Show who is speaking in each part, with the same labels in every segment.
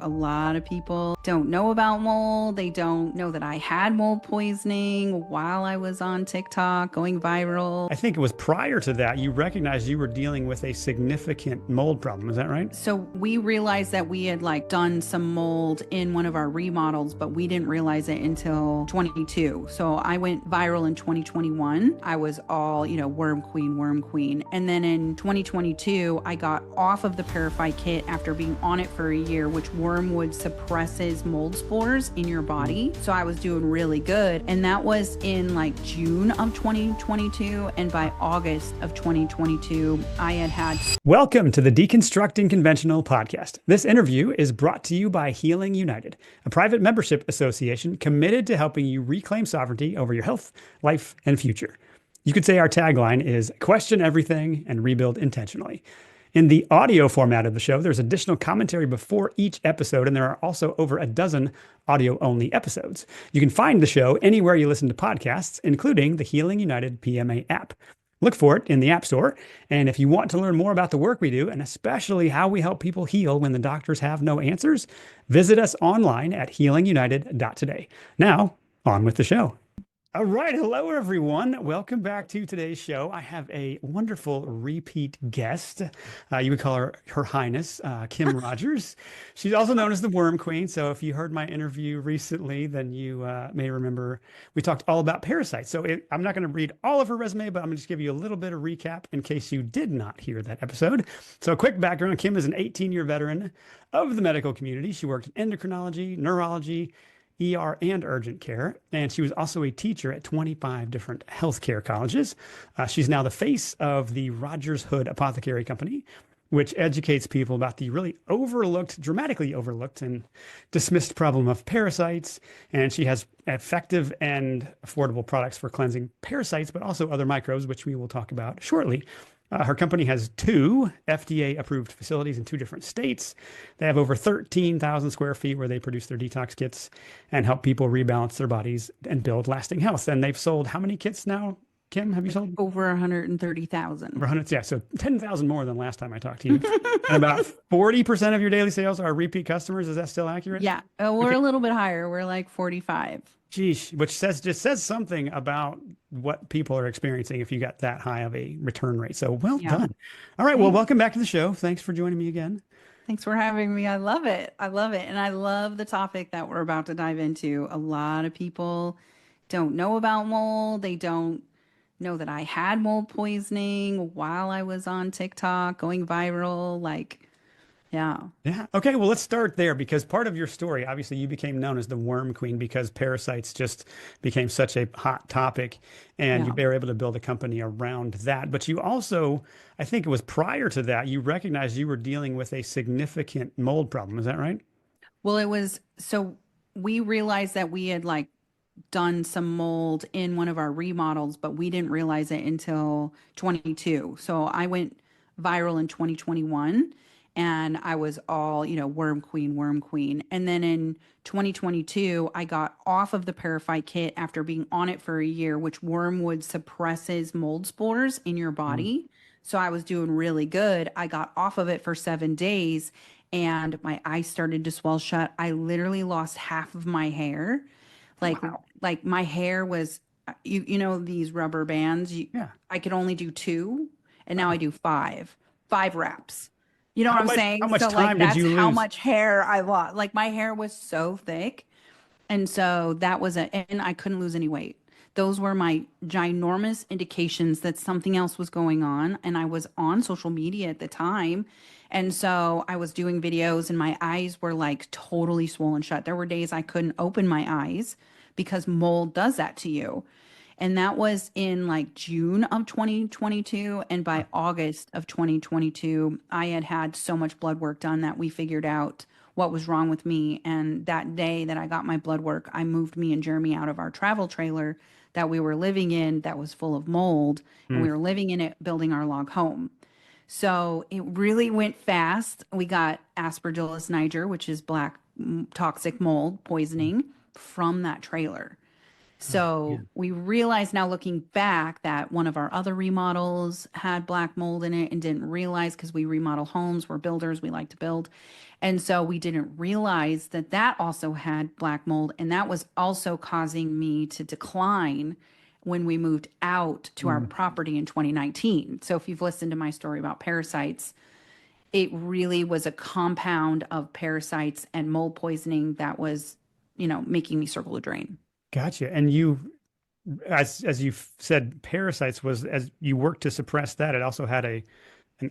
Speaker 1: A lot of people don't know about mold. They don't know that I had mold poisoning while I was on TikTok going viral.
Speaker 2: I think it was prior to that you recognized you were dealing with a significant mold problem. Is that right?
Speaker 1: So we realized that we had done some mold in one of our remodels, but we didn't realize it until 22. So I went viral in 2021. I was all, worm queen, worm queen. And then in 2022, I got off of the Purify kit after being on it for a year, which wormwood suppresses mold spores in your body. So I was doing really good. And that was in June of 2022. And by August of 2022, I had.
Speaker 2: Welcome to the Deconstructing Conventional podcast. This interview is brought to you by Healing United, a private membership association committed to helping you reclaim sovereignty over your health, life, and future. You could say our tagline is question everything and rebuild intentionally. In the audio format of the show, there's additional commentary before each episode, and there are also over a dozen audio-only episodes. You can find the show anywhere you listen to podcasts, including the Healing United PMA app. Look for it in the App Store. And if you want to learn more about the work we do, and especially how we help people heal when the doctors have no answers, visit us online at healingunited.today. Now, on with the show. All right. Hello, everyone. Welcome back to today's show. I have a wonderful repeat guest. You would call her Her Highness, Kim Rogers. She's also known as the Worm Queen. So if you heard my interview recently, then you may remember we talked all about parasites. So I'm not going to read all of her resume, but I'm going to just give you a little bit of recap in case you did not hear that episode. So a quick background. Kim is an 18-year veteran of the medical community. She worked in endocrinology, neurology, ER, and urgent care. And she was also a teacher at 25 different healthcare colleges. She's now the face of the Rogers Hood Apothecary Company, which educates people about the really overlooked, dramatically overlooked and dismissed problem of parasites. And she has effective and affordable products for cleansing parasites, but also other microbes, which we will talk about shortly. Her company has 2 FDA-approved facilities in 2 different states. They have over 13,000 square feet where they produce their detox kits and help people rebalance their bodies and build lasting health. And they've sold how many kits now, Kim? Have you sold?
Speaker 1: Over 130,000.
Speaker 2: Over 100, yeah. So 10,000 more than last time I talked to you. And about 40% of your daily sales are repeat customers. Is that still accurate?
Speaker 1: Yeah, we're a little bit higher. We're like 45.
Speaker 2: Geez, which just says something about what people are experiencing if you got that high of a return rate. So well done. All right. Well, welcome back to the show. Thanks for joining me again.
Speaker 1: Thanks for having me. I love it. I love it. And I love the topic that we're about to dive into. A lot of people don't know about mold. They don't know that I had mold poisoning while I was on TikTok going viral. Yeah.
Speaker 2: Yeah. Okay. Well, let's start there because part of your story, obviously, you became known as the Worm Queen because parasites just became such a hot topic and you were able to build a company around that. But you also, I think it was prior to that, you recognized you were dealing with a significant mold problem. Is that right?
Speaker 1: Well, so we realized that we had done some mold in one of our remodels, but we didn't realize it until 22. So I went viral in 2021. And I was all, worm queen, worm queen. And then in 2022, I got off of the Purify kit after being on it for a year, which wormwood suppresses mold spores in your body. So I was doing really good. I got off of it for 7 days and my eyes started to swell shut. I literally lost half of my hair.
Speaker 2: Wow.
Speaker 1: Like my hair was, these rubber bands.
Speaker 2: Yeah.
Speaker 1: I could only do 2, and now I do 5 wraps. You know
Speaker 2: How
Speaker 1: what I'm
Speaker 2: much,
Speaker 1: saying?
Speaker 2: how much
Speaker 1: So
Speaker 2: time did
Speaker 1: that's
Speaker 2: you
Speaker 1: how
Speaker 2: lose?
Speaker 1: much hair I lost. My hair was so thick. And so and I couldn't lose any weight. Those were my ginormous indications that something else was going on. And I was on social media at the time. And so I was doing videos and my eyes were totally swollen shut. There were days I couldn't open my eyes because mold does that to you. And that was in June of 2022. And by August of 2022, I had so much blood work done that we figured out what was wrong with me. And that day that I got my blood work, I moved me and Jeremy out of our travel trailer that we were living in that was full of mold. And we were living in it, building our log home. So it really went fast. We got Aspergillus niger, which is black toxic mold poisoning from that trailer.
Speaker 2: Oh,
Speaker 1: So
Speaker 2: man.
Speaker 1: we realize now looking back that one of our other remodels had black mold in it and didn't realize because we remodel homes, we're builders, we like to build. And so we didn't realize that that also had black mold. And that was also causing me to decline when we moved out to our
Speaker 2: Mm.
Speaker 1: property in 2019. So if you've listened to my story about parasites, it really was a compound of parasites and mold poisoning that was, making me circle the drain.
Speaker 2: Gotcha. And as you said, parasites was as you worked to suppress that, it also had an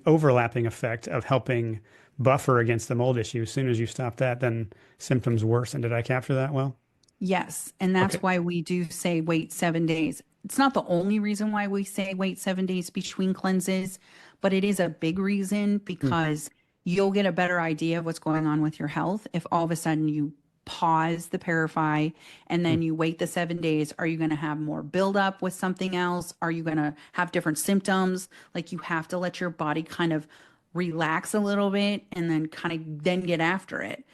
Speaker 2: overlapping effect of helping buffer against the mold issue. As soon as you stop that, then symptoms worsen. Did I capture that well?
Speaker 1: Yes, and that's
Speaker 2: Okay.
Speaker 1: why we do say wait 7 days. It's not the only reason why we say wait 7 days between cleanses, but it is a big reason
Speaker 2: Mm,
Speaker 1: because you'll get a better idea of what's going on with your health if all of a sudden you pause the Parify and
Speaker 2: mm.
Speaker 1: then you wait the 7 days. Are you going to have more buildup with something else? Are you going to have different symptoms? Like you have to let your body kind of relax a little bit and then kind of then get after it.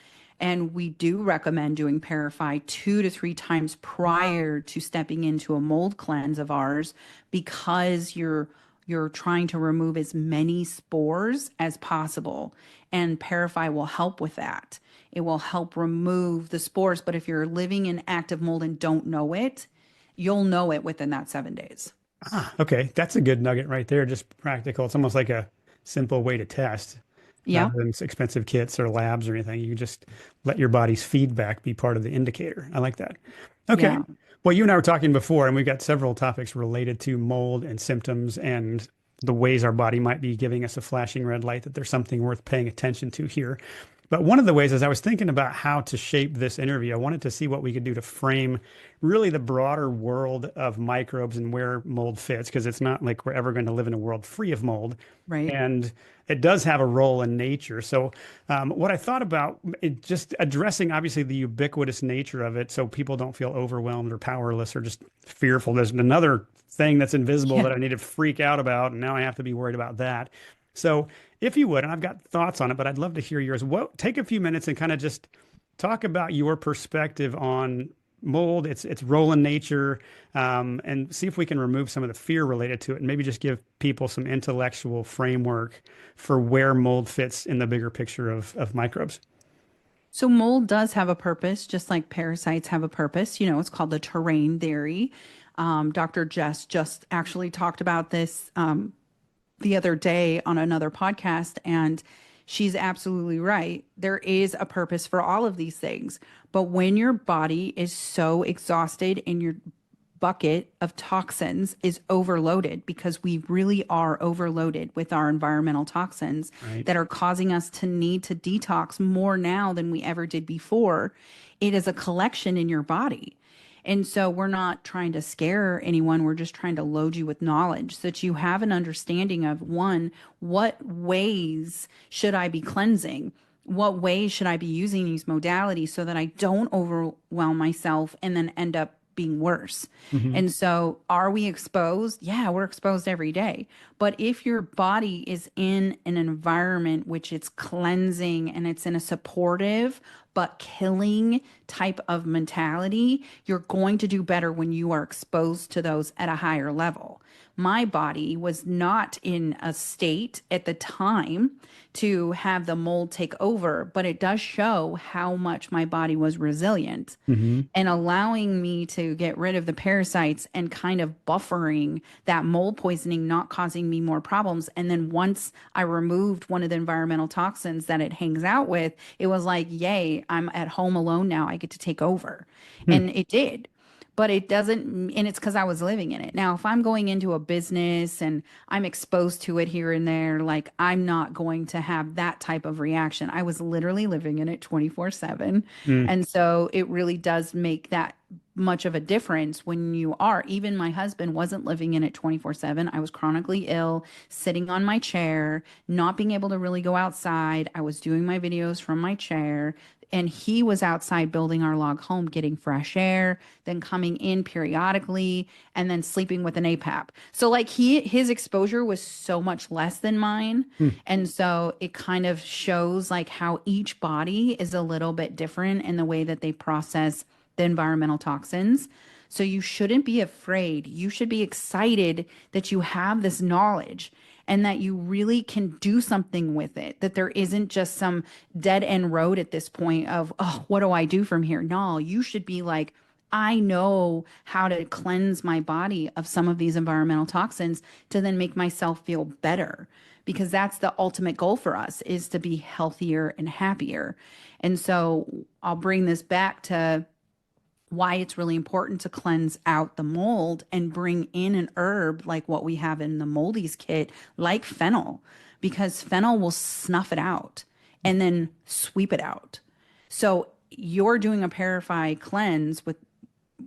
Speaker 1: And we do recommend doing Parify 2 to 3 times prior to stepping into a mold cleanse of ours because you're trying to remove as many spores as possible. And Parify will help with that. It will help remove the spores. But if you're living in active mold and don't know it, you'll know it within that 7 days.
Speaker 2: Ah, okay. That's a good nugget right there. Just practical. It's almost like a simple way to test
Speaker 1: Yeah.
Speaker 2: rather than expensive kits or labs or anything. You can just let your body's feedback be part of the indicator. I like that. Okay.
Speaker 1: Yeah.
Speaker 2: Well, you and I were talking before, and we've got several topics related to mold and symptoms and the ways our body might be giving us a flashing red light that there's something worth paying attention to here. But one of the ways, as I was thinking about how to shape this interview, I wanted to see what we could do to frame really the broader world of microbes and where mold fits, because it's not like we're ever going to live in a world free of mold.
Speaker 1: Right.
Speaker 2: And it does have a role in nature. So, what I thought about just addressing obviously the ubiquitous nature of it so people don't feel overwhelmed or powerless or just fearful. There's another thing that's invisible
Speaker 1: Yeah.
Speaker 2: that I need to freak out about. And now I have to be worried about that. So, if you would, and I've got thoughts on it, but I'd love to hear yours. Take a few minutes and kind of just talk about your perspective on mold, its role in nature, and see if we can remove some of the fear related to it, and maybe just give people some intellectual framework for where mold fits in the bigger picture of microbes.
Speaker 1: So mold does have a purpose, just like parasites have a purpose. It's called the terrain theory. Dr. Jess just actually talked about this the other day on another podcast, and she's absolutely right. There is a purpose for all of these things. But when your body is so exhausted and your bucket of toxins is overloaded, because we really are overloaded with our environmental toxins
Speaker 2: Right.
Speaker 1: that are causing us to need to detox more now than we ever did before, it is a collection in your body. And so we're not trying to scare anyone. We're just trying to load you with knowledge so that you have an understanding of one, what ways should I be cleansing? What ways should I be using these modalities so that I don't overwhelm myself and then end up being worse?
Speaker 2: Hmm.
Speaker 1: And so, are we exposed? Yeah, we're exposed every day. But if your body is in an environment which it's cleansing and it's in a supportive but killing type of mentality, you're going to do better when you are exposed to those at a higher level. My body was not in a state at the time to have the mold take over, but it does show how much my body was resilient
Speaker 2: Hmm.
Speaker 1: and allowing me to get rid of the parasites and kind of buffering that mold poisoning, not causing me more problems. And then once I removed one of the environmental toxins that it hangs out with, it was like, yay, I'm at home alone now. I get to take over. And it did. But it doesn't, and it's because I was living in it. Now, if I'm going into a business and I'm exposed to it here and there, like I'm not going to have that type of reaction. I was literally living in it 24/7.
Speaker 2: Mm.
Speaker 1: And so it really does make that much of a difference when you are. Even my husband wasn't living in it 24/7. I was chronically ill, sitting on my chair, not being able to really go outside. I was doing my videos from my chair. And he was outside building our log home, getting fresh air, then coming in periodically, and then sleeping with an APAP. So like his exposure was so much less than mine.
Speaker 2: Mm.
Speaker 1: And so it kind of shows like how each body is a little bit different in the way that they process the environmental toxins. So you shouldn't be afraid. You should be excited that you have this knowledge and that you really can do something with it, that there isn't just some dead end road at this point of, oh, what do I do from here? No, you should be like, I know how to cleanse my body of some of these environmental toxins to then make myself feel better, because that's the ultimate goal for us, is to be healthier and happier. And so I'll bring this back to why it's really important to cleanse out the mold and bring in an herb like what we have in the moldies kit, like fennel, because fennel will snuff it out and then sweep it out. So you're doing a Parify cleanse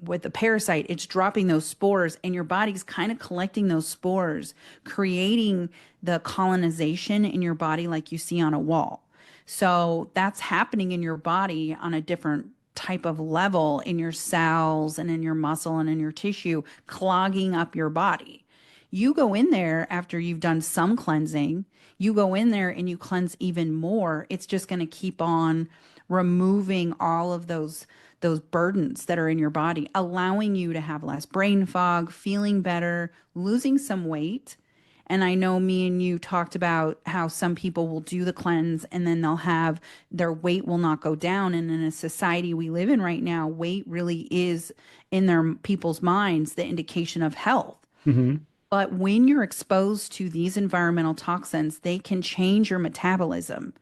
Speaker 1: with the parasite, it's dropping those spores and your body's kind of collecting those spores, creating the colonization in your body like you see on a wall. So that's happening in your body on a different type of level, in your cells and in your muscle and in your tissue, clogging up your body. You go in there after you've done some cleansing, you go in there and you cleanse even more. It's just going to keep on removing all of those burdens that are in your body, allowing you to have less brain fog, feeling better, losing some weight. And I know me and you talked about how some people will do the cleanse and then they'll have their weight will not go down. And in a society we live in right now, weight really is in their people's minds the indication of health.
Speaker 2: Hmm.
Speaker 1: But when you're exposed to these environmental toxins, they can change your metabolism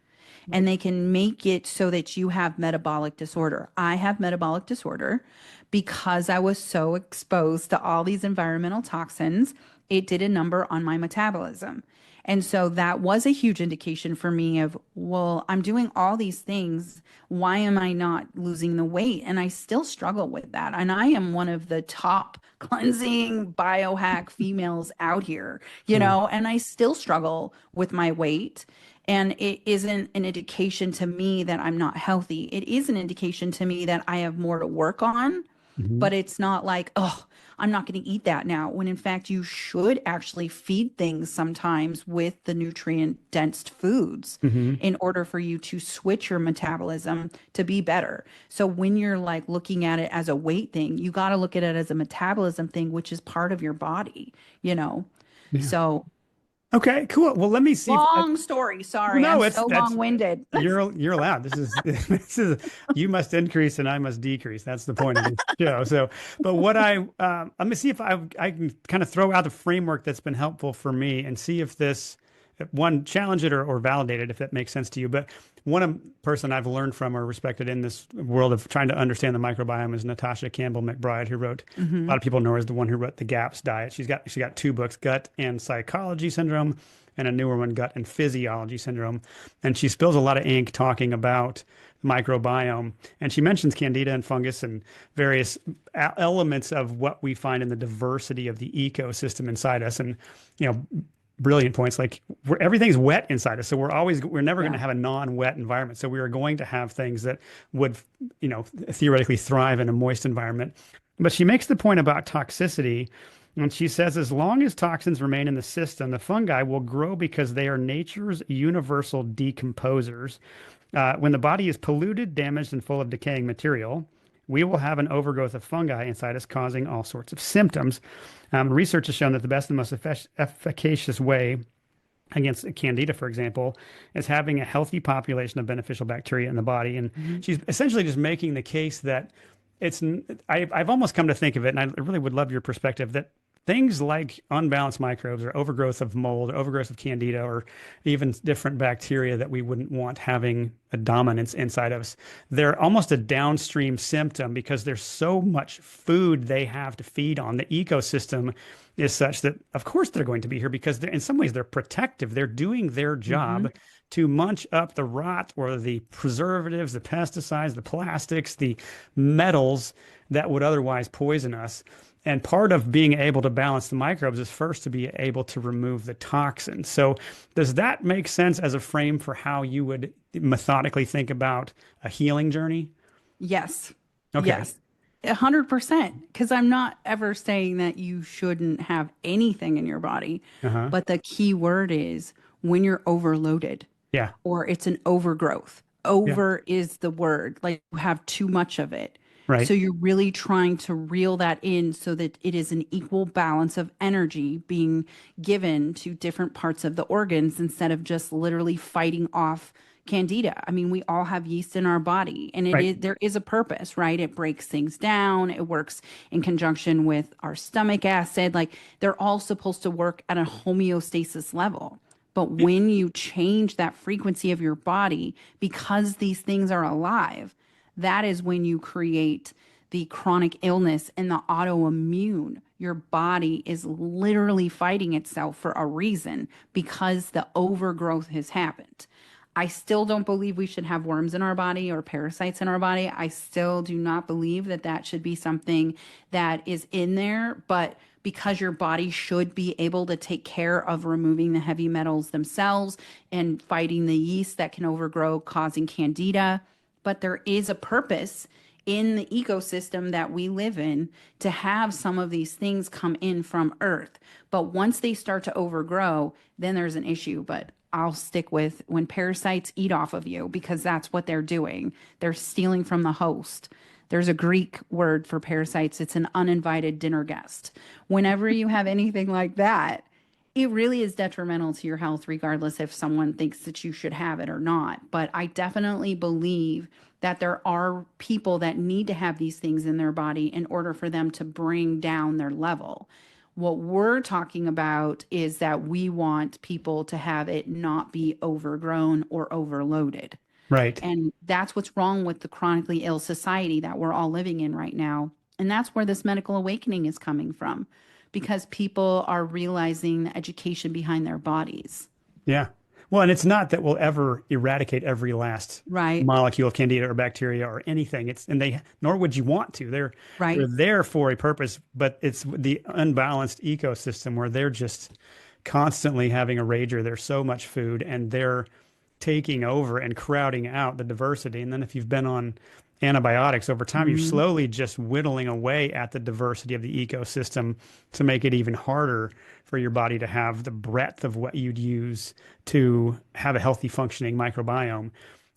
Speaker 1: and they can make it so that you have metabolic disorder. I have metabolic disorder because I was so exposed to all these environmental toxins. It did a number on my metabolism. And so that was a huge indication for me of, well, I'm doing all these things. Why am I not losing the weight? And I still struggle with that. And I am one of the top cleansing biohack females out here,
Speaker 2: Yeah.
Speaker 1: and I still struggle with my weight. And it isn't an indication to me that I'm not healthy. It is an indication to me that I have more to work on,
Speaker 2: Hmm.
Speaker 1: but it's not like, oh, I'm not going to eat that now. When in fact, you should actually feed things sometimes with the nutrient dense foods
Speaker 2: Hmm.
Speaker 1: in order for you to switch your metabolism to be better. So when you're like looking at it as a weight thing, you got to look at it as a metabolism thing, which is part of your body, you know?
Speaker 2: Yeah.
Speaker 1: So
Speaker 2: Okay, cool. Well, let me see if
Speaker 1: long story.
Speaker 2: well,
Speaker 1: Sorry. I'm
Speaker 2: no, it's
Speaker 1: so
Speaker 2: that's
Speaker 1: long-winded.
Speaker 2: you're allowed. This is this is you must increase and I must decrease. That's the point of the show. So, but what let me see if I can kind of throw out the framework that's been helpful for me and see if this one challenge it or validate it if that makes sense to you. But person I've learned from or respected in this world of trying to understand the microbiome is Natasha Campbell McBride, who wrote a lot of people know her as the one who wrote the GAPS diet. She got two books, Gut and Psychology Syndrome, and a newer one, Gut and Physiology Syndrome. And she spills a lot of ink talking about the microbiome. And she mentions candida and fungus and various elements of what we find in the diversity of the ecosystem inside us. And, brilliant points like everything's wet inside us. So we're never going to
Speaker 1: Yeah.
Speaker 2: have a non-wet environment. So we are going to have things that would, theoretically thrive in a moist environment. But she makes the point about toxicity. And she says, as long as toxins remain in the system, the fungi will grow because they are nature's universal decomposers. When the body is polluted, damaged, and full of decaying material, we will have an overgrowth of fungi inside us, causing all sorts of symptoms. Research has shown that the best and most efficacious way against candida, for example, is having a healthy population of beneficial bacteria in the body. And
Speaker 1: Mhm.
Speaker 2: she's essentially just making the case that I've almost come to think of it, and I really would love your perspective, that things like unbalanced microbes or overgrowth of mold or overgrowth of candida or even different bacteria that we wouldn't want having a dominance inside of us, they're almost a downstream symptom because there's so much food they have to feed on. The ecosystem is such that, of course, they're going to be here because in some ways they're protective. They're doing their
Speaker 1: Mhm.
Speaker 2: job to munch up the rot or the preservatives, the pesticides, the plastics, the metals that would otherwise poison us. And part of being able to balance the microbes is first to be able to remove the toxins. So, does that make sense as a frame for how you would methodically think about a healing journey?
Speaker 1: Yes.
Speaker 2: Okay.
Speaker 1: Yes. 100%. Because I'm not ever saying that you shouldn't have anything in your body,
Speaker 2: Uh-huh.
Speaker 1: but the key word is when you're overloaded
Speaker 2: Yeah.
Speaker 1: or it's an overgrowth.
Speaker 2: Yeah.
Speaker 1: Over is the word, like you have too much of it.
Speaker 2: Right.
Speaker 1: So you're really trying to reel that in so that it is an equal balance of energy being given to different parts of the organs instead of just literally fighting off candida. I mean, we all have yeast in our body and
Speaker 2: Right.
Speaker 1: there is a purpose, right? It breaks things down. It works in conjunction with our stomach acid. Like they're all supposed to work at a homeostasis level. But when you change that frequency of your body because these things are alive, that is when you create the chronic illness and the autoimmune. Your body is literally fighting itself for a reason because the overgrowth has happened. I still don't believe we should have worms in our body or parasites in our body. I still do not believe that that should be something that is in there, but because your body should be able to take care of removing the heavy metals themselves and fighting the yeast that can overgrow, causing candida. But there is a purpose in the ecosystem that we live in to have some of these things come in from Earth. But once they start to overgrow, then there's an issue. But I'll stick with when parasites eat off of you because that's what they're doing. They're stealing from the host. There's a Greek word for parasites. It's an uninvited dinner guest. Whenever you have anything like that, it really is detrimental to your health, regardless if someone thinks that you should have it or not. But I definitely believe that there are people that need to have these things in their body in order for them to bring down their level. What we're talking about is that we want people to have it not be overgrown or overloaded.
Speaker 2: Right.
Speaker 1: And that's what's wrong with the chronically ill society that we're all living in right now. And that's where this medical awakening is coming from, because people are realizing the education behind their bodies.
Speaker 2: Yeah. Well, and it's not that we'll ever eradicate every last
Speaker 1: Right.
Speaker 2: molecule of candida or bacteria or anything. It's and they nor would you want to. They're
Speaker 1: Right.
Speaker 2: there for a purpose, but it's the unbalanced ecosystem where they're just constantly having a rager. There's so much food and they're taking over and crowding out the diversity. And then if you've been on antibiotics over time, you're
Speaker 1: Mhm.
Speaker 2: slowly just whittling away at the diversity of the ecosystem to make it even harder for your body to have the breadth of what you'd use to have a healthy functioning microbiome.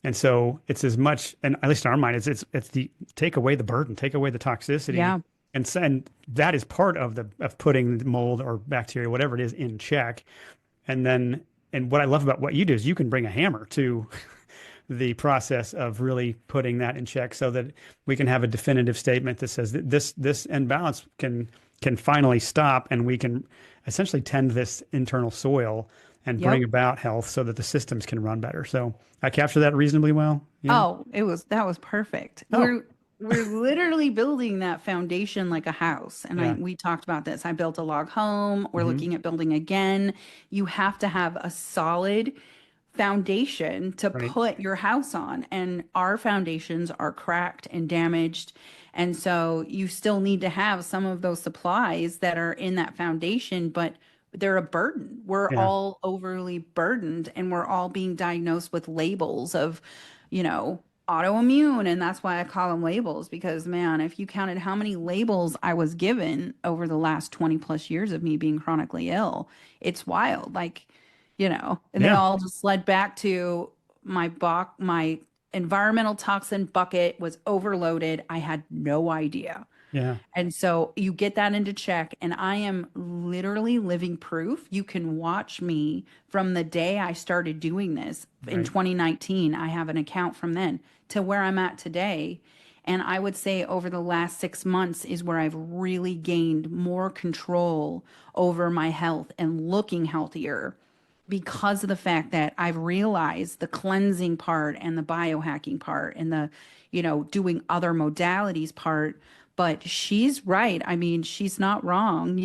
Speaker 2: And so it's as much, and at least in our mind, it's the take away the burden, take away the toxicity.
Speaker 1: Yeah.
Speaker 2: And that is part of the of putting mold or bacteria, whatever it is, in check. And then and what I love about what you do is you can bring a hammer to the process of really putting that in check so that we can have a definitive statement that says that this imbalance can finally stop and we can essentially tend this internal soil and bring
Speaker 1: Yep.
Speaker 2: about health so that the systems can run better. So I capture that reasonably well. Yeah.
Speaker 1: Oh, that was perfect.
Speaker 2: Oh,
Speaker 1: We're literally building that foundation like a house. And
Speaker 2: yeah.
Speaker 1: we talked about this. I built a log home. We're
Speaker 2: Hmm.
Speaker 1: looking at building again. You have to have a solid foundation to
Speaker 2: Right.
Speaker 1: put your house on. And our foundations are cracked and damaged. And so you still need to have some of those supplies that are in that foundation, but they're a burden. We're
Speaker 2: Yeah.
Speaker 1: all overly burdened and we're all being diagnosed with labels of, you know, autoimmune. And that's why I call them labels because, man, if you counted how many labels I was given over the last 20 plus years of me being chronically ill, it's wild. Like, and they
Speaker 2: Yeah.
Speaker 1: all just led back to my environmental toxin bucket was overloaded. I had no idea.
Speaker 2: Yeah.
Speaker 1: And so you get that into check, and I am literally living proof. You can watch me from the day I started doing this in
Speaker 2: Right.
Speaker 1: 2019. I have an account from then to where I'm at today. And I would say over the last 6 months is where I've really gained more control over my health and looking healthier because of the fact that I've realized the cleansing part and the biohacking part and the, doing other modalities part. But she's right. I mean, she's not wrong,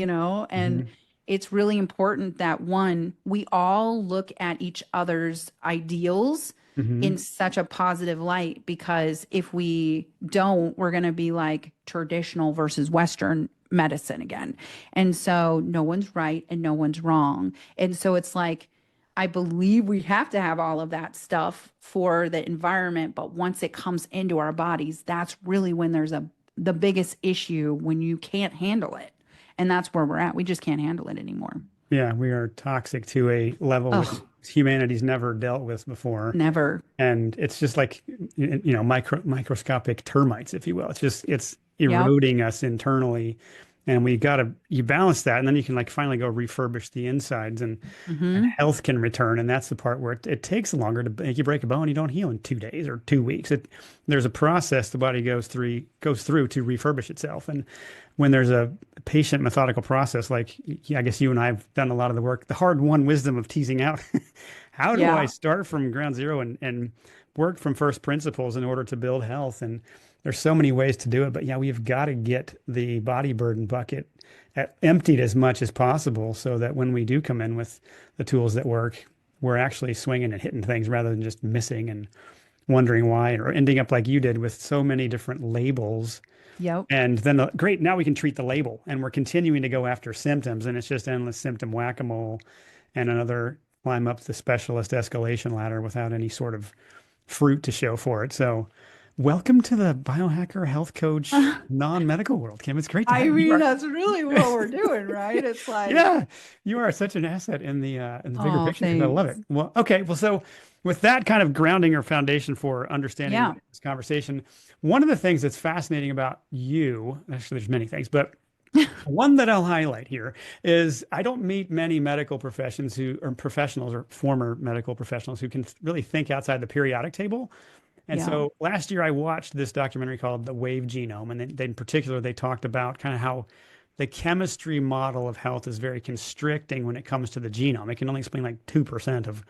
Speaker 1: and
Speaker 2: Hmm.
Speaker 1: it's really important that one, we all look at each other's ideals
Speaker 2: Hmm.
Speaker 1: in such a positive light because if we don't, we're going to be like traditional versus Western medicine again. And so no one's right and no one's wrong. And so it's like, I believe we have to have all of that stuff for the environment, but once it comes into our bodies, that's really when there's the biggest issue when you can't handle it. And that's where we're at. We just can't handle it anymore.
Speaker 2: Yeah. We are toxic to a level which
Speaker 1: Oh.
Speaker 2: humanity's never dealt with before.
Speaker 1: Never.
Speaker 2: And it's just like, microscopic termites, if you will. It's
Speaker 1: Yep.
Speaker 2: eroding us internally. And you balance that, and then you can like finally go refurbish the insides, and
Speaker 1: Hmm.
Speaker 2: health can return. And that's the part where it takes longer to make. You break a bone, you don't heal in 2 days or 2 weeks. There's a process the body goes through to refurbish itself. And when there's a patient methodical process, like, yeah, I guess you and I have done a lot of the work, the hard-won wisdom of teasing out how do I
Speaker 1: Yeah.
Speaker 2: start from ground zero and work from first principles in order to build health? And there's so many ways to do it, but yeah, we've got to get the body burden bucket emptied as much as possible so that when we do come in with the tools that work, we're actually swinging and hitting things rather than just missing and wondering why, or ending up like you did with so many different labels.
Speaker 1: Yep.
Speaker 2: And then great, now we can treat the label, and we're continuing to go after symptoms, and it's just endless symptom whack-a-mole and another climb up the specialist escalation ladder without any sort of fruit to show for it. So, welcome to the biohacker health coach non-medical world, Kim. It's great to
Speaker 1: I
Speaker 2: have you.
Speaker 1: mean, that's really what we're doing, right? It's like,
Speaker 2: Yeah, you are such an asset in the bigger
Speaker 1: oh,
Speaker 2: picture. I love it.
Speaker 1: thanks.
Speaker 2: Well, okay. Well, so with that kind of grounding or foundation for understanding
Speaker 1: Yeah.
Speaker 2: this conversation, one of the things that's fascinating about you, actually, there's many things, but one that I'll highlight here is I don't meet many medical professions who or professionals or former medical professionals who can really think outside the periodic table. And
Speaker 1: Yeah.
Speaker 2: so last year I watched this documentary called The Wave Genome, and in particular they talked about kind of how the chemistry model of health is very constricting when it comes to the genome. It can only explain like 2% of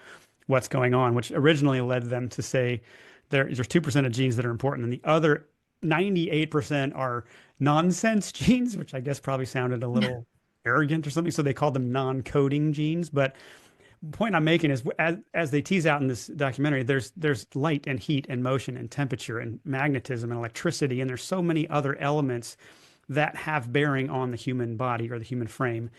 Speaker 2: what's going on, which originally led them to say there's 2% of genes that are important, and the other 98% are nonsense genes, which I guess probably sounded a little arrogant or something. So they called them non-coding genes. But the point I'm making is as they tease out in this documentary, there's light and heat and motion and temperature and magnetism and electricity, and there's so many other elements that have bearing on the human body or the human frame.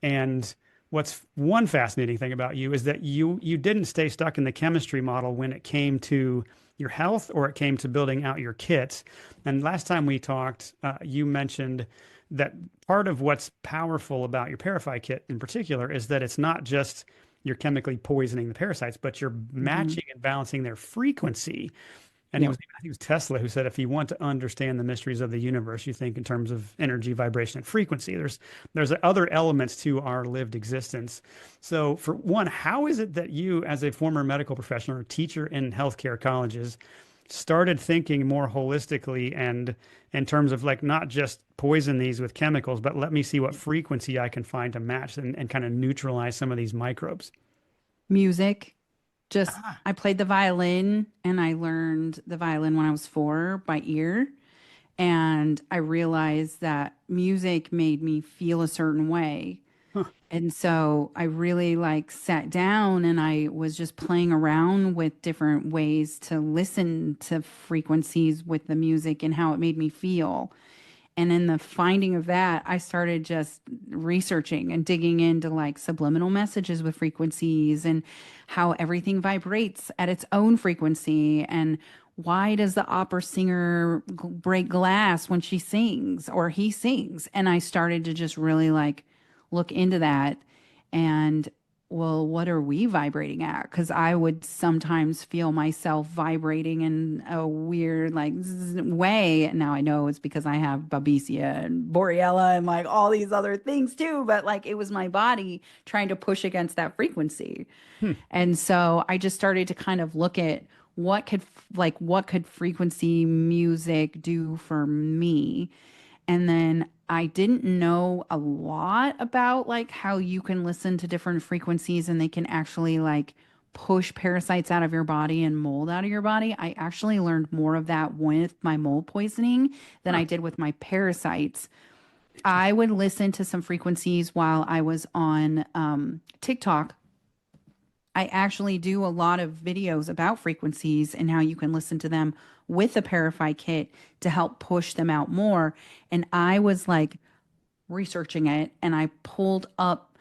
Speaker 2: And what's one fascinating thing about you is that you didn't stay stuck in the chemistry model when it came to your health or it came to building out your kits. And last time we talked, you mentioned that part of what's powerful about your Parafy kit in particular is that it's not just you're chemically poisoning the parasites, but you're
Speaker 1: Hmm.
Speaker 2: matching and balancing their frequency. And
Speaker 1: Yep.
Speaker 2: I think it was Tesla who said, if you want to understand the mysteries of the universe, you think in terms of energy, vibration, and frequency. There's other elements to our lived existence. So, for one, how is it that you, as a former medical professional or teacher in healthcare colleges, started thinking more holistically and in terms of like not just poison these with chemicals, but let me see what frequency I can find to match and kind of neutralize some of these microbes?
Speaker 1: Music. Just,
Speaker 2: Ah,
Speaker 1: I played the violin and I learned the violin when I was 4 by ear. And I realized that music made me feel a certain way.
Speaker 2: huh.
Speaker 1: And so I really like sat down and I was just playing around with different ways to listen to frequencies with the music and how it made me feel. And in the finding of that, I started just researching and digging into like subliminal messages with frequencies and how everything vibrates at its own frequency. And why does the opera singer break glass when she sings or he sings? And I started to just really like look into that. And well, what are we vibrating at? Because I would sometimes feel myself vibrating in a weird, like, way. Now I know it's because I have Babesia and Borrelia and like all these other things too, but like it was my body trying to push against that frequency.
Speaker 2: Hmm.
Speaker 1: And so I just started to kind of look at what could frequency music do for me? And then I didn't know a lot about like how you can listen to different frequencies and they can actually like push parasites out of your body and mold out of your body. I actually learned more of that with my mold poisoning than
Speaker 2: Huh.
Speaker 1: I did with my parasites. I
Speaker 2: Interesting.
Speaker 1: would listen to some frequencies while I was on TikTok. I actually do a lot of videos about frequencies and how you can listen to them with a Parafy kit to help push them out more. And I was like researching it and I pulled up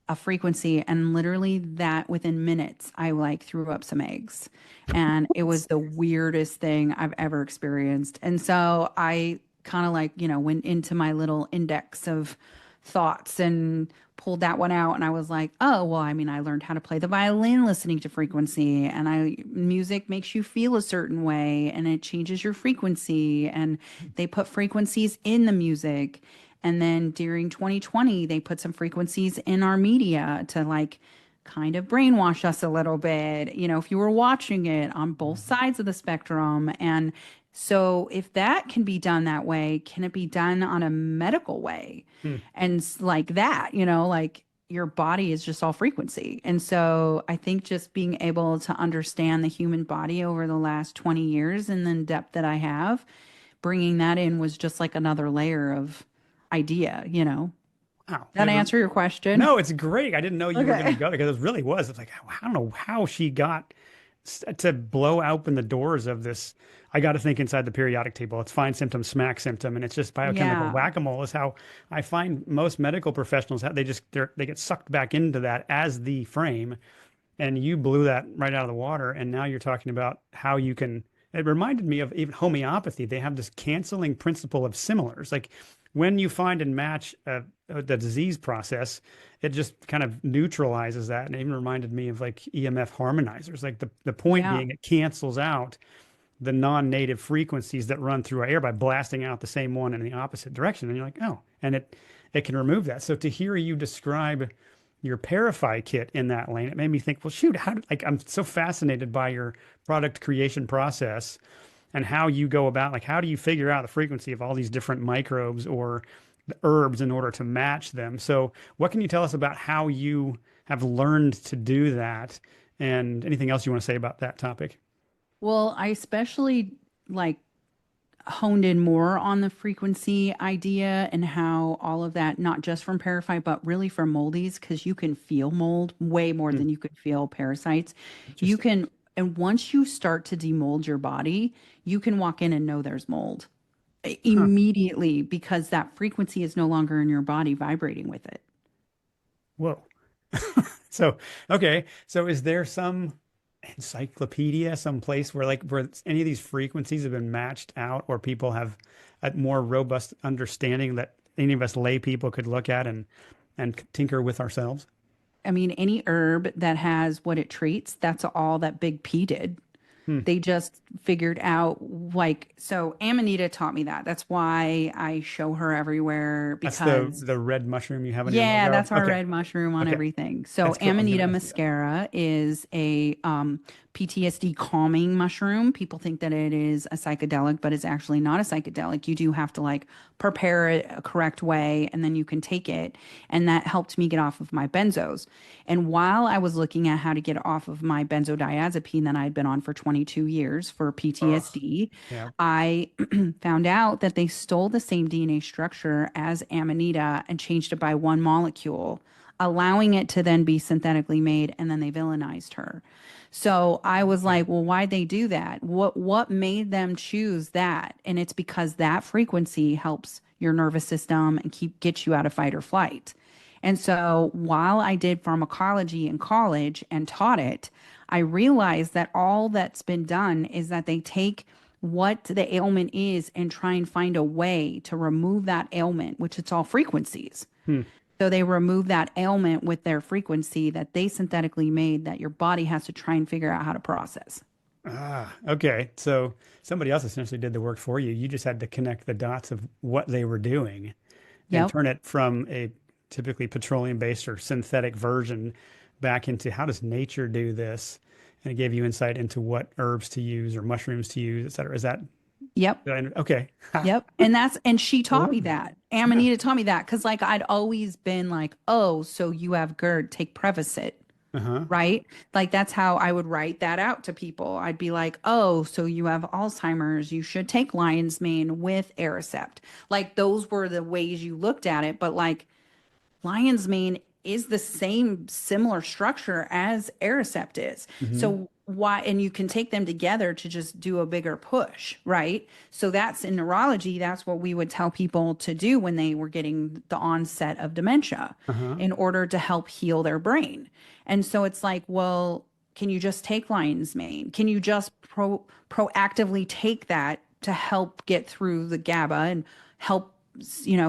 Speaker 1: a frequency and literally that within minutes I like threw up some eggs. And it was the weirdest thing I've ever experienced. And so I kind of like, went into my little index of thoughts and pulled that one out. And I was like, oh, well, I mean, I learned how to play the violin listening to frequency, and music makes you feel a certain way and it changes your frequency. And they put frequencies in the music. And then during 2020, they put some frequencies in our media to like kind of brainwash us a little bit, if you were watching it on both sides of the spectrum. And so, if that can be done that way, can it be done on a medical way?
Speaker 2: Hmm.
Speaker 1: And like that, like your body is just all frequency. And so, I think just being able to understand the human body over the last 20 years and the depth that I have, bringing that in was just like another layer of idea.
Speaker 2: Wow.
Speaker 1: That answer your question?
Speaker 2: No, it's great. I didn't know you were going to
Speaker 1: Okay.
Speaker 2: go because it really was. It's like, I don't know how she got to blow open the doors of this. I got to think inside the periodic table. It's find symptom, smack symptom, and it's just biochemical
Speaker 1: Yeah.
Speaker 2: whack-a-mole is how I find most medical professionals, how they get sucked back into that as the frame. And you blew that right out of the water. And now you're talking about how you can. It reminded me of even homeopathy. They have this canceling principle of similars. Like when you find and match the disease process, it just kind of neutralizes that. And it even reminded me of like EMF harmonizers. Like the point
Speaker 1: Yeah.
Speaker 2: being, it cancels out the non-native frequencies that run through our air by blasting out the same one in the opposite direction. And you're like, oh, and it can remove that. So to hear you describe your Parify kit in that lane, it made me think, well, shoot, like I'm so fascinated by your product creation process and how you go about, like, how do you figure out the frequency of all these different microbes or the herbs in order to match them? So what can you tell us about how you have learned to do that and anything else you want to say about that topic?
Speaker 1: Well, I especially like honed in more on the frequency idea and how all of that, not just from parasite, but really from moldies, because you can feel mold way more
Speaker 2: Hmm,
Speaker 1: than you could feel parasites. You
Speaker 2: interesting.
Speaker 1: can, and once you start to demold your body, you can walk in and know there's mold
Speaker 2: Huh.
Speaker 1: immediately because that frequency is no longer in your body vibrating with it.
Speaker 2: Whoa. So, okay. So is there some encyclopedia, some place where where any of these frequencies have been matched out or people have a more robust understanding that any of us lay people could look at and tinker with ourselves?
Speaker 1: I mean, any herb that has what it treats, that's all that Big P did.
Speaker 2: Hmm.
Speaker 1: They just figured out like so Amanita taught me that. That's why I show her everywhere
Speaker 2: That's
Speaker 1: because
Speaker 2: the red mushroom you have on your
Speaker 1: yeah,
Speaker 2: logo.
Speaker 1: that's our
Speaker 2: Okay.
Speaker 1: red mushroom on
Speaker 2: Okay.
Speaker 1: everything. So
Speaker 2: That's cool. I was going
Speaker 1: Amanita
Speaker 2: to ask you that.
Speaker 1: muscaria is a PTSD calming mushroom. People think that it is a psychedelic, but it's actually not a psychedelic. You do have to like prepare it a correct way and then you can take it. And that helped me get off of my benzos. And while I was looking at how to get off of my benzodiazepine that I'd been on for 22 years for
Speaker 2: Ugh.
Speaker 1: PTSD,
Speaker 2: Yeah.
Speaker 1: I found out that they stole the same DNA structure as Amanita and changed it by one molecule, allowing it to then be synthetically made, and then they villainized her. So I was
Speaker 2: Okay.
Speaker 1: like, well, why'd they do that? What made them choose that? And it's because that frequency helps your nervous system and get you out of fight or flight. And so while I did pharmacology in college and taught it, I realized that all that's been done is that they take what the ailment is and try and find a way to remove that ailment, which it's all frequencies.
Speaker 2: Hmm.
Speaker 1: So they remove that ailment with their frequency that they synthetically made that your body has to try and figure out how to process.
Speaker 2: Ah, okay. So somebody else essentially did the work for you. You just had to connect the dots of what they were doing and
Speaker 1: Yep.
Speaker 2: turn it from a typically petroleum-based or synthetic version back into how does nature do this? And it gave you insight into what herbs to use or mushrooms to use, et cetera. Is that
Speaker 1: Yep.
Speaker 2: okay? Ha,
Speaker 1: Yep. And she
Speaker 2: I
Speaker 1: taught me
Speaker 2: love that.
Speaker 1: that.
Speaker 2: Yeah.
Speaker 1: Amanita taught me that because like I'd always been like, oh, so you have GERD, take Prevacid.
Speaker 2: Uh-huh.
Speaker 1: Right? Like that's how I would write that out to people. I'd be like, "Oh, so you have Alzheimer's, you should take lion's mane with Aricept." Like those were the ways you looked at it, but like lion's mane is the same similar structure as Aricept is.
Speaker 2: Hmm.
Speaker 1: So why and you can take them together to just do a bigger push, right? So that's in neurology, that's what we would tell people to do when they were getting the onset of dementia
Speaker 2: Uh-huh.
Speaker 1: in order to help heal their brain. And so it's like, well, can you just take lion's mane? Can you just proactively take that to help get through the GABA and help,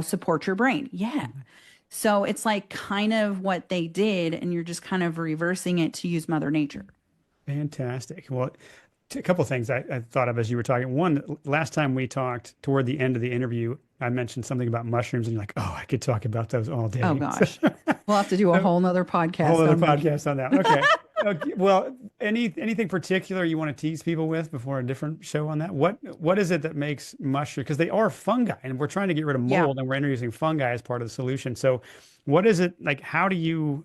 Speaker 1: support your brain? Yeah. So it's like kind of what they did, and you're just kind of reversing it to use Mother Nature.
Speaker 2: Fantastic. Well, a couple of things I thought of as you were talking. One, last time we talked toward the end of the interview, I mentioned something about mushrooms, and you're like, oh, I could talk about those all
Speaker 1: Oh
Speaker 2: day.
Speaker 1: gosh. We'll have to do a
Speaker 2: So,
Speaker 1: whole nother
Speaker 2: a whole
Speaker 1: podcast
Speaker 2: other
Speaker 1: on mushrooms.
Speaker 2: podcast on that. Okay. Okay. Well, anything particular you want to tease people with before a different show on that? What is it that makes mushroom? Because they are fungi, and we're trying to get rid of
Speaker 1: Yeah.
Speaker 2: mold, and we're introducing fungi as part of the solution. So, what is it like? How do you?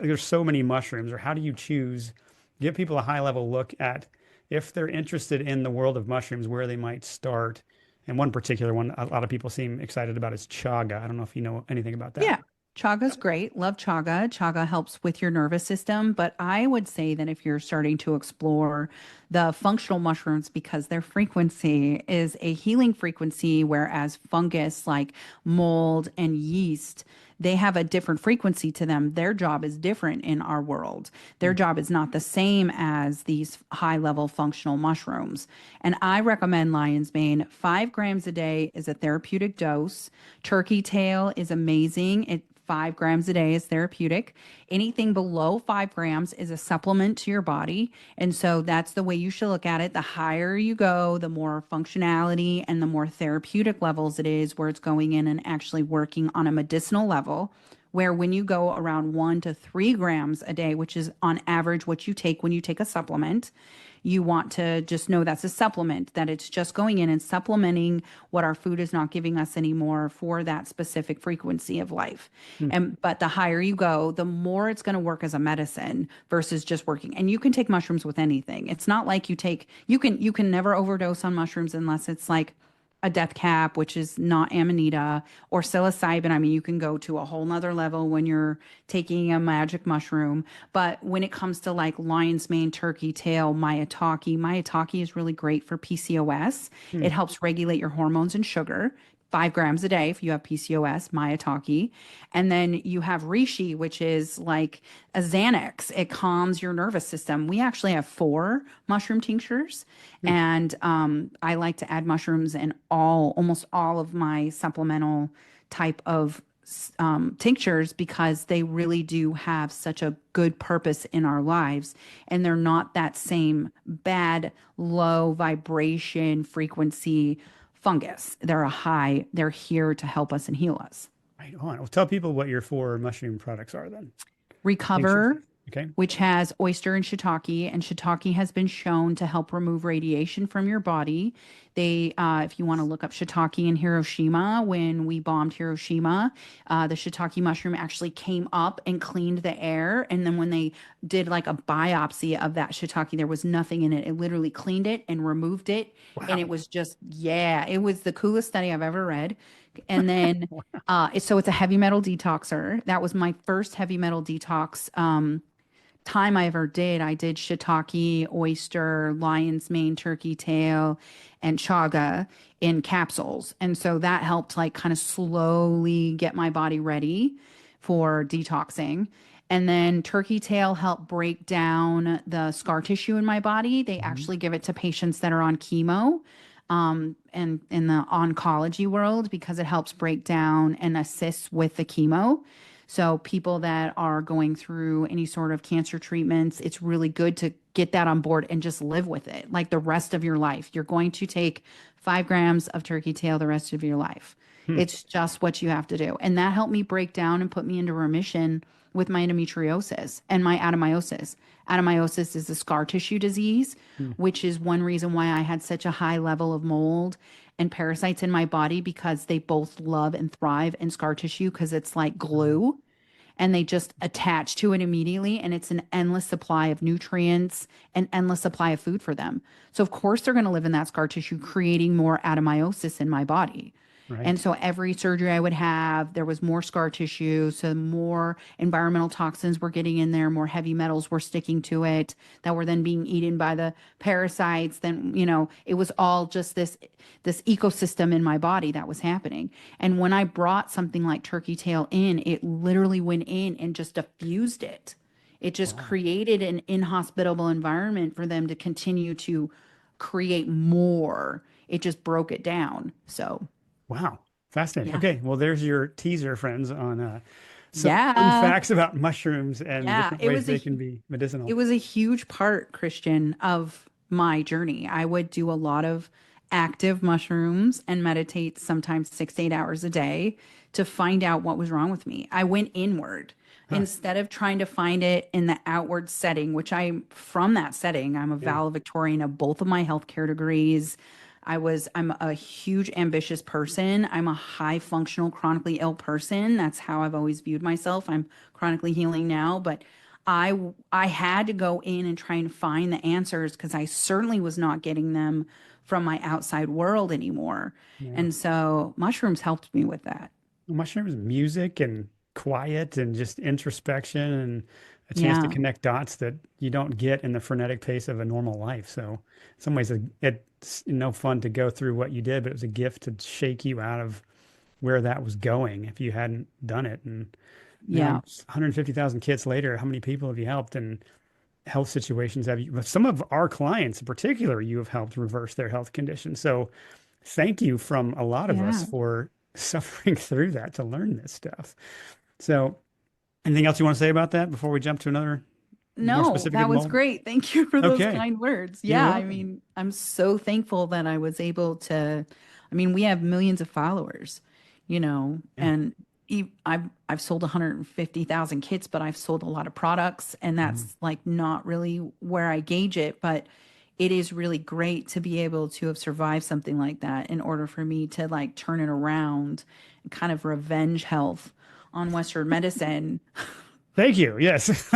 Speaker 2: There's so many mushrooms, or how do you choose? Give people a high level look at if they're interested in the world of mushrooms, where they might start. And one particular one a lot of people seem excited about is chaga. I don't know if you know anything about that.
Speaker 1: Yeah. Chaga's great. Love chaga. Chaga helps with your nervous system, but I would say that if you're starting to explore the functional mushrooms because their frequency is a healing frequency, whereas fungus like mold and yeast, they have a different frequency to them. Their job is different in our world. Their job is not the same as these high level functional mushrooms. And I recommend lion's mane. 5 grams a day is a therapeutic dose. Turkey tail is amazing. 5 grams a day is therapeutic. Anything below 5 grams is a supplement to your body. And so that's the way you should look at it. The higher you go, the more functionality and the more therapeutic levels it is, where it's going in and actually working on a medicinal level. Where when you go around 1 to 3 grams a day, which is on average what you take when you take a supplement, you want to just know that's a supplement, that it's just going in and supplementing what our food is not giving us anymore for that specific frequency of life.
Speaker 2: Hmm.
Speaker 1: And but the higher you go, the more it's going to work as a medicine versus just working. And you can take mushrooms with anything. It's not like you can never overdose on mushrooms unless it's like a death cap, which is not amanita, or psilocybin. I mean, you can go to a whole nother level when you're taking a magic mushroom. But when it comes to like lion's mane, turkey tail, maitake is really great for PCOS.
Speaker 2: Hmm.
Speaker 1: It helps regulate your hormones and sugar. 5 grams a day if you have PCOS, maitake. And then you have reishi, which is like a Xanax. It calms your nervous system. We actually have 4 mushroom tinctures.
Speaker 2: Hmm.
Speaker 1: And I like to add mushrooms in almost all of my supplemental type of tinctures because they really do have such a good purpose in our lives. And they're not that same bad, low vibration frequency fungus. They're here to help us and heal us.
Speaker 2: Right on. Well, tell people what your four mushroom products are then. Tinctures.
Speaker 1: Recover,
Speaker 2: Okay.
Speaker 1: which has oyster and shiitake, and shiitake has been shown to help remove radiation from your body. If you want to look up shiitake in Hiroshima, when we bombed Hiroshima, the shiitake mushroom actually came up and cleaned the air. And then when they did like a biopsy of that shiitake, there was nothing in it. It literally cleaned it and removed it. And it
Speaker 2: Wow.
Speaker 1: was just, yeah, it was the coolest study I've ever read. And then, so it's a heavy metal detoxer. That was my first heavy metal detox. Time I ever did. I did shiitake, oyster, lion's mane, turkey tail, and chaga in capsules. And so that helped like kind of slowly get my body ready for detoxing. And then turkey tail helped break down the scar tissue in my body. They
Speaker 2: Mhm.
Speaker 1: actually give it to patients that are on chemo and in the oncology world because it helps break down and assists with the chemo. So people that are going through any sort of cancer treatments, it's really good to get that on board and just live with it like the rest of your life. You're going to take 5 grams of turkey tail the rest of your life.
Speaker 2: Hmm.
Speaker 1: It's just what you have to do. And that helped me break down and put me into remission with my endometriosis and my adenomyosis. Adenomyosis is a scar tissue disease,
Speaker 2: Hmm.
Speaker 1: which is one reason why I had such a high level of mold and parasites in my body because they both love and thrive in scar tissue because it's like glue and they just attach to it immediately. And it's an endless supply of nutrients and endless supply of food for them. So, of course, they're going to live in that scar tissue, creating more adenomyosis in my body. And
Speaker 2: Right.
Speaker 1: so every surgery I would have, there was more scar tissue. So more environmental toxins were getting in there, more heavy metals were sticking to it that were then being eaten by the parasites. Then, it was all just this ecosystem in my body that was happening. And when I brought something like turkey tail in, it literally went in and just diffused it. It just
Speaker 2: Wow.
Speaker 1: created an inhospitable environment for them to continue to create more. It just broke it down. So,
Speaker 2: Wow. Fascinating.
Speaker 1: Yeah.
Speaker 2: Okay, well, there's your teaser, friends, on some fun
Speaker 1: Yeah.
Speaker 2: facts about mushrooms and
Speaker 1: Yeah.
Speaker 2: different ways they can be
Speaker 1: It
Speaker 2: medicinal.
Speaker 1: was a huge part, Christian, of my journey. I would do a lot of active mushrooms and meditate sometimes 6 to 8 hours a day to find out what was wrong with me. I went inward
Speaker 2: Huh.
Speaker 1: instead of trying to find it in the outward setting, which from that setting. I'm a
Speaker 2: Yeah.
Speaker 1: valedictorian of both of my healthcare degrees. I'm a huge ambitious person. I'm a high functional, chronically ill person. That's how I've always viewed myself. I'm chronically healing now, but I had to go in and try and find the answers because I certainly was not getting them from my outside world anymore.
Speaker 2: Yeah.
Speaker 1: And so mushrooms helped me with that.
Speaker 2: Mushrooms, music and quiet and just introspection and a chance to
Speaker 1: Yeah.
Speaker 2: connect dots that you don't get in the frenetic pace of a normal life. So, in some ways, it's no fun to go through what you did, but it was a gift to shake you out of where that was going if you hadn't done it. And now,
Speaker 1: Yeah.
Speaker 2: 150,000 kids later, how many people have you helped and health situations have you? Some of our clients in particular, you have helped reverse their health condition. So, thank you from a lot of us
Speaker 1: Yeah.
Speaker 2: for suffering through that to learn this stuff. So, anything else you want to say about that before we jump to another more
Speaker 1: No,
Speaker 2: specific
Speaker 1: that was
Speaker 2: mold?
Speaker 1: great. Thank you for those
Speaker 2: Okay,
Speaker 1: kind words.
Speaker 2: you're
Speaker 1: Yeah, I
Speaker 2: welcome.
Speaker 1: mean, I'm so thankful that I was able to, I mean, we have millions of followers,
Speaker 2: Yeah.
Speaker 1: and I've sold 150,000 kits, but I've sold a lot of products, and
Speaker 2: Mhm.
Speaker 1: that's like not really where I gauge it, but it is really great to be able to have survived something like that in order for me to like turn it around and kind of revenge health on Western medicine.
Speaker 2: Thank you. Yes.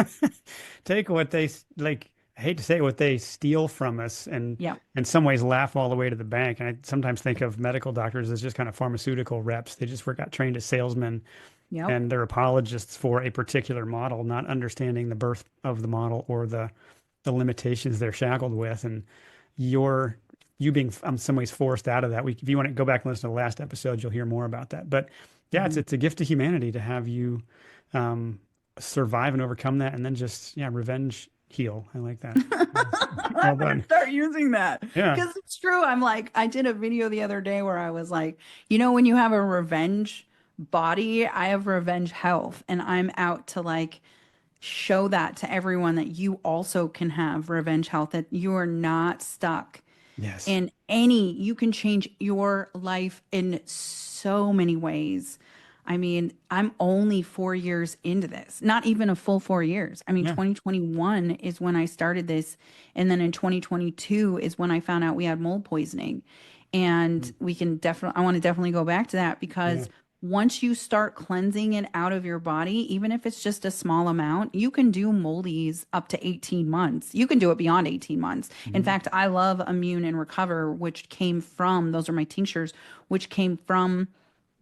Speaker 2: Take what like, I hate to say it, what they steal from us and
Speaker 1: Yeah.
Speaker 2: in some ways laugh all the way to the bank. And I sometimes think of medical doctors as just kind of pharmaceutical reps. They just got trained as salesmen
Speaker 1: Yep.
Speaker 2: and they're apologists for a particular model, not understanding the birth of the model or the limitations they're shackled with. And you're you being in some ways forced out of that. If you want to go back and listen to the last episode, you'll hear more about that. But yeah,
Speaker 1: Mhm.
Speaker 2: it's a gift to humanity to have you um, survive and overcome that, and then just revenge heal. I like that.
Speaker 1: I'm
Speaker 2: Well
Speaker 1: gonna
Speaker 2: done.
Speaker 1: start using that
Speaker 2: Yeah.
Speaker 1: because it's true. I'm like, I did a video the other day where I was like, when you have a revenge body, I have revenge health, and I'm out to like show that to everyone that you also can have revenge health, that you are not stuck
Speaker 2: Yes.
Speaker 1: in you can change your life in so many ways. I mean, I'm only 4 years into this, not even a full 4 years. I mean,
Speaker 2: Yeah.
Speaker 1: 2021 is when I started this. And then in 2022 is when I found out we had mold poisoning. And I want to definitely go back to that
Speaker 2: Yeah.
Speaker 1: because once you start cleansing it out of your body, even if it's just a small amount, you can do moldies up to 18 months. You can do it beyond 18 months. In
Speaker 2: Mhm.
Speaker 1: fact, I love Immune and Recover, those are my tinctures, which came from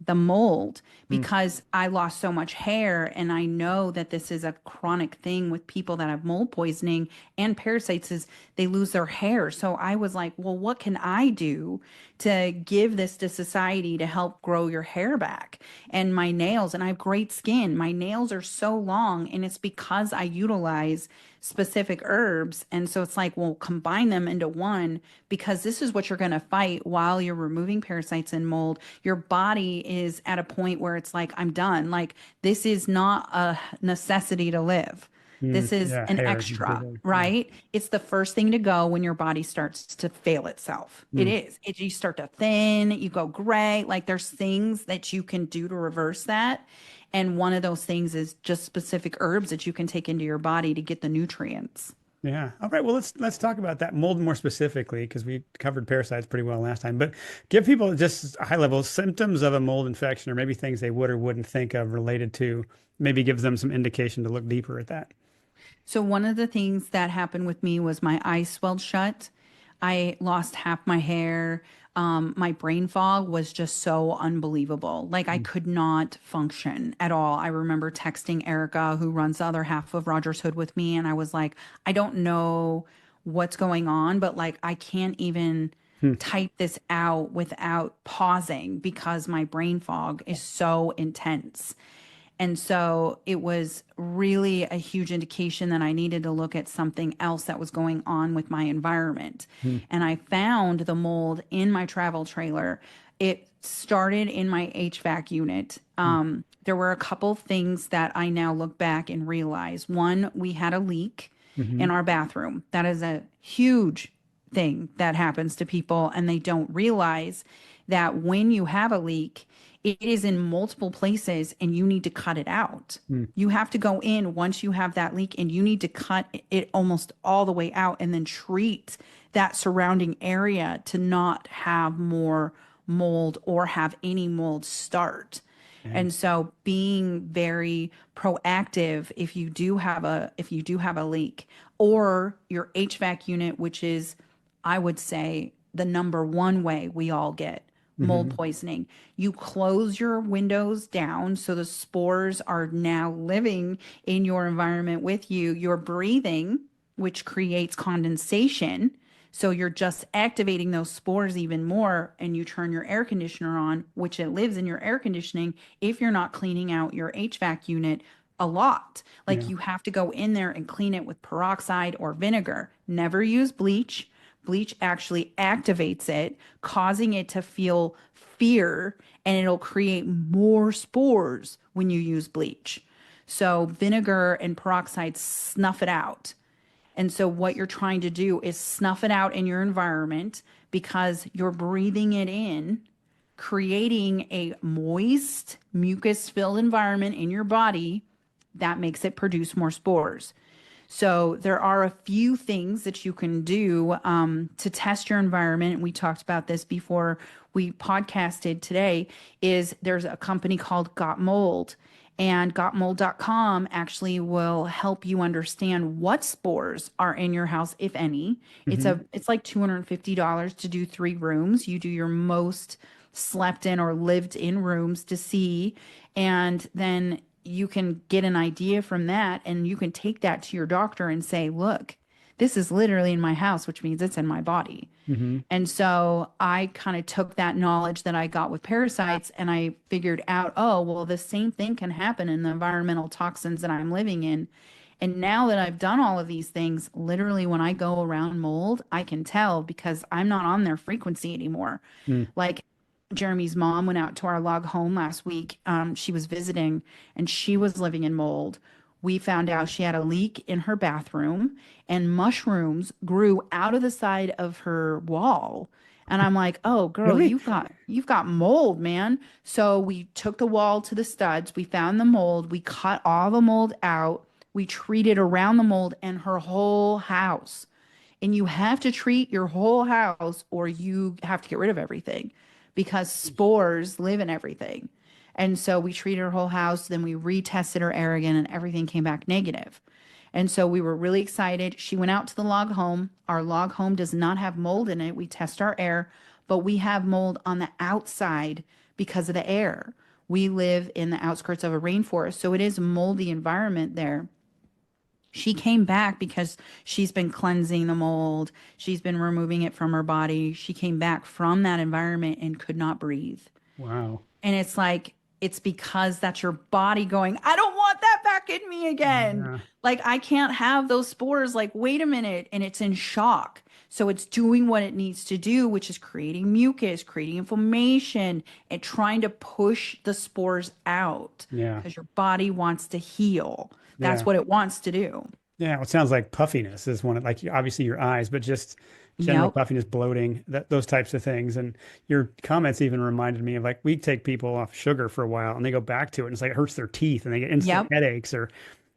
Speaker 1: the mold
Speaker 2: Mm.
Speaker 1: because I lost so much hair. And I know that this is a chronic thing with people that have mold poisoning and parasites is they lose their hair. So I was like, well, what can I do to give this to society to help grow your hair back? And my nails, and I have great skin. My nails are so long, and it's because I utilize specific herbs. And so it's like, well, combine them into one because this is what you're going to fight while you're removing parasites and mold. Your body is at a point where it's like, I'm done. Like, this is not a necessity to live. This is
Speaker 2: Yeah.
Speaker 1: an
Speaker 2: Hair in
Speaker 1: extra,
Speaker 2: particular. Yeah.
Speaker 1: right? It's the first thing to go when your body starts to fail itself. It
Speaker 2: Mm.
Speaker 1: is. You start to thin, you go gray. Like there's things that you can do to reverse that. And one of those things is just specific herbs that you can take into your body to get the nutrients.
Speaker 2: Yeah. All right. Well, let's talk about that mold more specifically because we covered parasites pretty well last time. But give people just high level symptoms of a mold infection, or maybe things they would or wouldn't think of related to. Maybe gives them some indication to look deeper at that.
Speaker 1: So one of the things that happened with me was my eyes swelled shut. I lost half my hair. My brain fog was just so unbelievable. Like I
Speaker 2: Mm.
Speaker 1: could not function at all. I remember texting Erica, who runs the other half of Rogers Hood with me, and I was like, I don't know what's going on, but like I can't even
Speaker 2: Hmm.
Speaker 1: type this out without pausing because my brain fog is so intense. And so it was really a huge indication that I needed to look at something else that was going on with my environment.
Speaker 2: Mm,
Speaker 1: And I found the mold in my travel trailer. It started in my HVAC unit.
Speaker 2: mm,
Speaker 1: There were a couple things that I now look back and realize. One, we had a leak
Speaker 2: mhm,
Speaker 1: in our bathroom. That is a huge thing that happens to people, and they don't realize that when you have a leak, it is in multiple places and you need to cut it out.
Speaker 2: mm.
Speaker 1: You have to go in once you have that leak and you need to cut it almost all the way out and then treat that surrounding area to not have more mold or have any mold start.
Speaker 2: Dang.
Speaker 1: And so being very proactive if you do have a leak or your HVAC unit, which is, I would say, the number one way we all get mold
Speaker 2: Mhm.
Speaker 1: poisoning. You close your windows down so the spores are now living in your environment with you. You're breathing, which creates condensation. So you're just activating those spores even more, and you turn your air conditioner on, which it lives in your air conditioning if you're not cleaning out your HVAC unit a lot. Like
Speaker 2: Yeah.
Speaker 1: you have to go in there and clean it with peroxide or vinegar. Never use bleach. Bleach actually activates it, causing it to feel fear, and it'll create more spores when you use bleach. So vinegar and peroxide snuff it out. And so what you're trying to do is snuff it out in your environment because you're breathing it in, creating a moist, mucus-filled environment in your body that makes it produce more spores. So there are a few things that you can do to test your environment. We talked about this before we podcasted today. Is there's a company called Got Mold, and gotmold.com actually will help you understand what spores are in your house, if any.
Speaker 2: Mhm.
Speaker 1: It's like $250 to do 3 rooms. You do your most slept in or lived in rooms to see, and then you can get an idea from that, and you can take that to your doctor and say, look, this is literally in my house, which means it's in my body.
Speaker 2: Mhm.
Speaker 1: And so I kind of took that knowledge that I got with parasites and I figured out, oh, well, the same thing can happen in the environmental toxins that I'm living in. And now that I've done all of these things, literally when I go around mold, I can tell because I'm not on their frequency anymore.
Speaker 2: Mm.
Speaker 1: Like Jeremy's mom went out to our log home last week. She was visiting and she was living in mold. We found out she had a leak in her bathroom and mushrooms grew out of the side of her wall. And I'm like, "Oh, girl,
Speaker 2: Really?
Speaker 1: you've got mold, man." So we took the wall to the studs. We found the mold. We cut all the mold out. We treated around the mold and her whole house. And you have to treat your whole house or you have to get rid of everything because spores live in everything. And so we treated her whole house, then we retested her air again, and everything came back negative. And so we were really excited. She went out to the log home. Our log home does not have mold in it. We test our air, but we have mold on the outside because of the air. We live in the outskirts of a rainforest, so it is a moldy environment there. She came back because she's been cleansing the mold. She's been removing it from her body. She came back from that environment and could not breathe.
Speaker 2: Wow.
Speaker 1: And it's like, it's because that's your body going, I don't want that back in me again.
Speaker 2: Yeah.
Speaker 1: Like, I can't have those spores. Like, wait a minute. And it's in shock. So it's doing what it needs to do, which is creating mucus, creating inflammation, and trying to push the spores out
Speaker 2: Yeah.
Speaker 1: because your body wants to heal. That's
Speaker 2: Yeah.
Speaker 1: what it wants to do.
Speaker 2: Yeah. Well, it sounds like puffiness is one of like obviously your eyes, but just general
Speaker 1: Yep.
Speaker 2: puffiness, bloating, those types of things. And your comments even reminded me of like we take people off sugar for a while and they go back to it and it's like it hurts their teeth and they get instant
Speaker 1: Yep.
Speaker 2: headaches or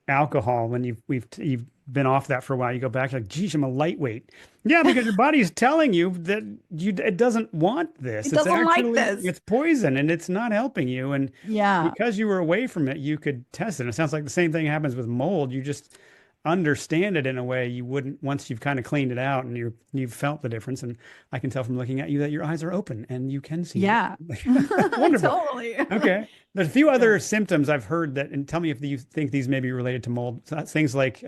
Speaker 2: alcohol when you've been off that for a while. You go back like, geez, I'm a lightweight. Yeah, because your body's telling you that it doesn't want this.
Speaker 1: It
Speaker 2: It's
Speaker 1: doesn't like
Speaker 2: actually
Speaker 1: this.
Speaker 2: it's poison and it's not helping you. And
Speaker 1: Yeah.
Speaker 2: because you were away from it, you could test it. It sounds like the same thing happens with mold. You just understand it in a way you wouldn't once you've kind of cleaned it out and you've felt the difference. And I can tell from looking at you that your eyes are open and you can see
Speaker 1: Yeah.
Speaker 2: it. Wonderful.
Speaker 1: Totally.
Speaker 2: Okay. There's a few
Speaker 1: Yeah.
Speaker 2: other symptoms I've heard that, and tell me if you think these may be related to mold. So that's things like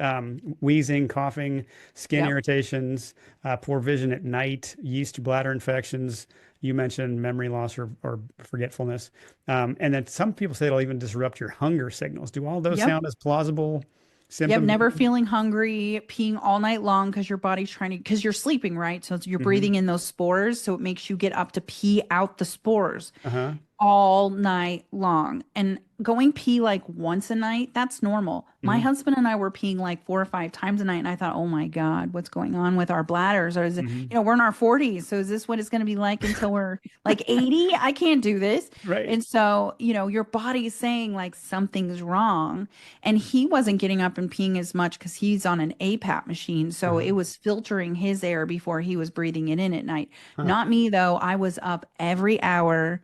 Speaker 2: wheezing, coughing, skin
Speaker 1: Yep.
Speaker 2: irritations, poor vision at night, yeast bladder infections, You mentioned memory loss or forgetfulness. And then some people say it'll even disrupt your hunger signals. Do all those
Speaker 1: Yep.
Speaker 2: sound as plausible
Speaker 1: Yep,
Speaker 2: symptoms?
Speaker 1: never feeling hungry, peeing all night long because your body's trying to, because you're sleeping, right? So you're
Speaker 2: Hmm.
Speaker 1: breathing in those spores. So it makes you get up to pee out the spores
Speaker 2: Uh-huh.
Speaker 1: all night long. And going pee like once a night, that's normal. My
Speaker 2: Hmm.
Speaker 1: husband and I were peeing like 4 or 5 times a night, and I thought, oh my God, what's going on with our bladders? Or is it,
Speaker 2: Hmm.
Speaker 1: we're in our 40s. So is this what it's going to be like until we're like 80? I can't do this.
Speaker 2: Right.
Speaker 1: And so, your body's saying like something's wrong. And he wasn't getting up and peeing as much because he's on an APAP machine. So it
Speaker 2: Uh-huh.
Speaker 1: was filtering his air before he was breathing it in at night.
Speaker 2: Huh.
Speaker 1: Not me, though. I was up every hour.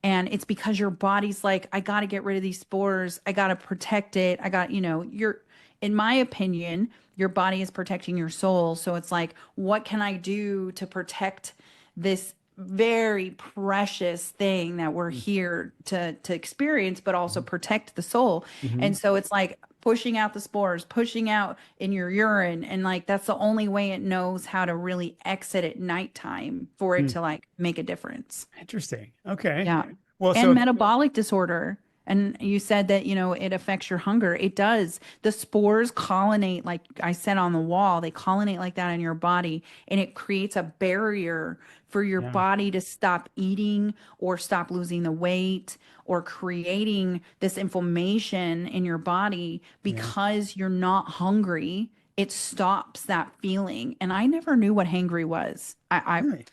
Speaker 1: And it's because your body's like, I got to get rid of these spores. I got to protect it. In my opinion, your body is protecting your soul. So it's like, what can I do to protect this very precious thing that we're here to experience, but also protect the soul?
Speaker 2: Mm-hmm.
Speaker 1: And so it's like pushing out the spores, pushing out in your urine. And like, that's the only way it knows how to really exit at nighttime for it to like make a difference.
Speaker 2: Interesting. Okay.
Speaker 1: Yeah.
Speaker 2: Well,
Speaker 1: And
Speaker 2: so
Speaker 1: metabolic disorder. And you said that, it affects your hunger. It does. The spores colonate, like I said on the wall, they colonate like that in your body, and it creates a barrier for your
Speaker 2: yeah,
Speaker 1: body to stop eating or stop losing the weight or creating this inflammation in your body
Speaker 2: yeah.
Speaker 1: because you're not hungry. It stops that feeling. And I never knew what hangry was.
Speaker 2: Really?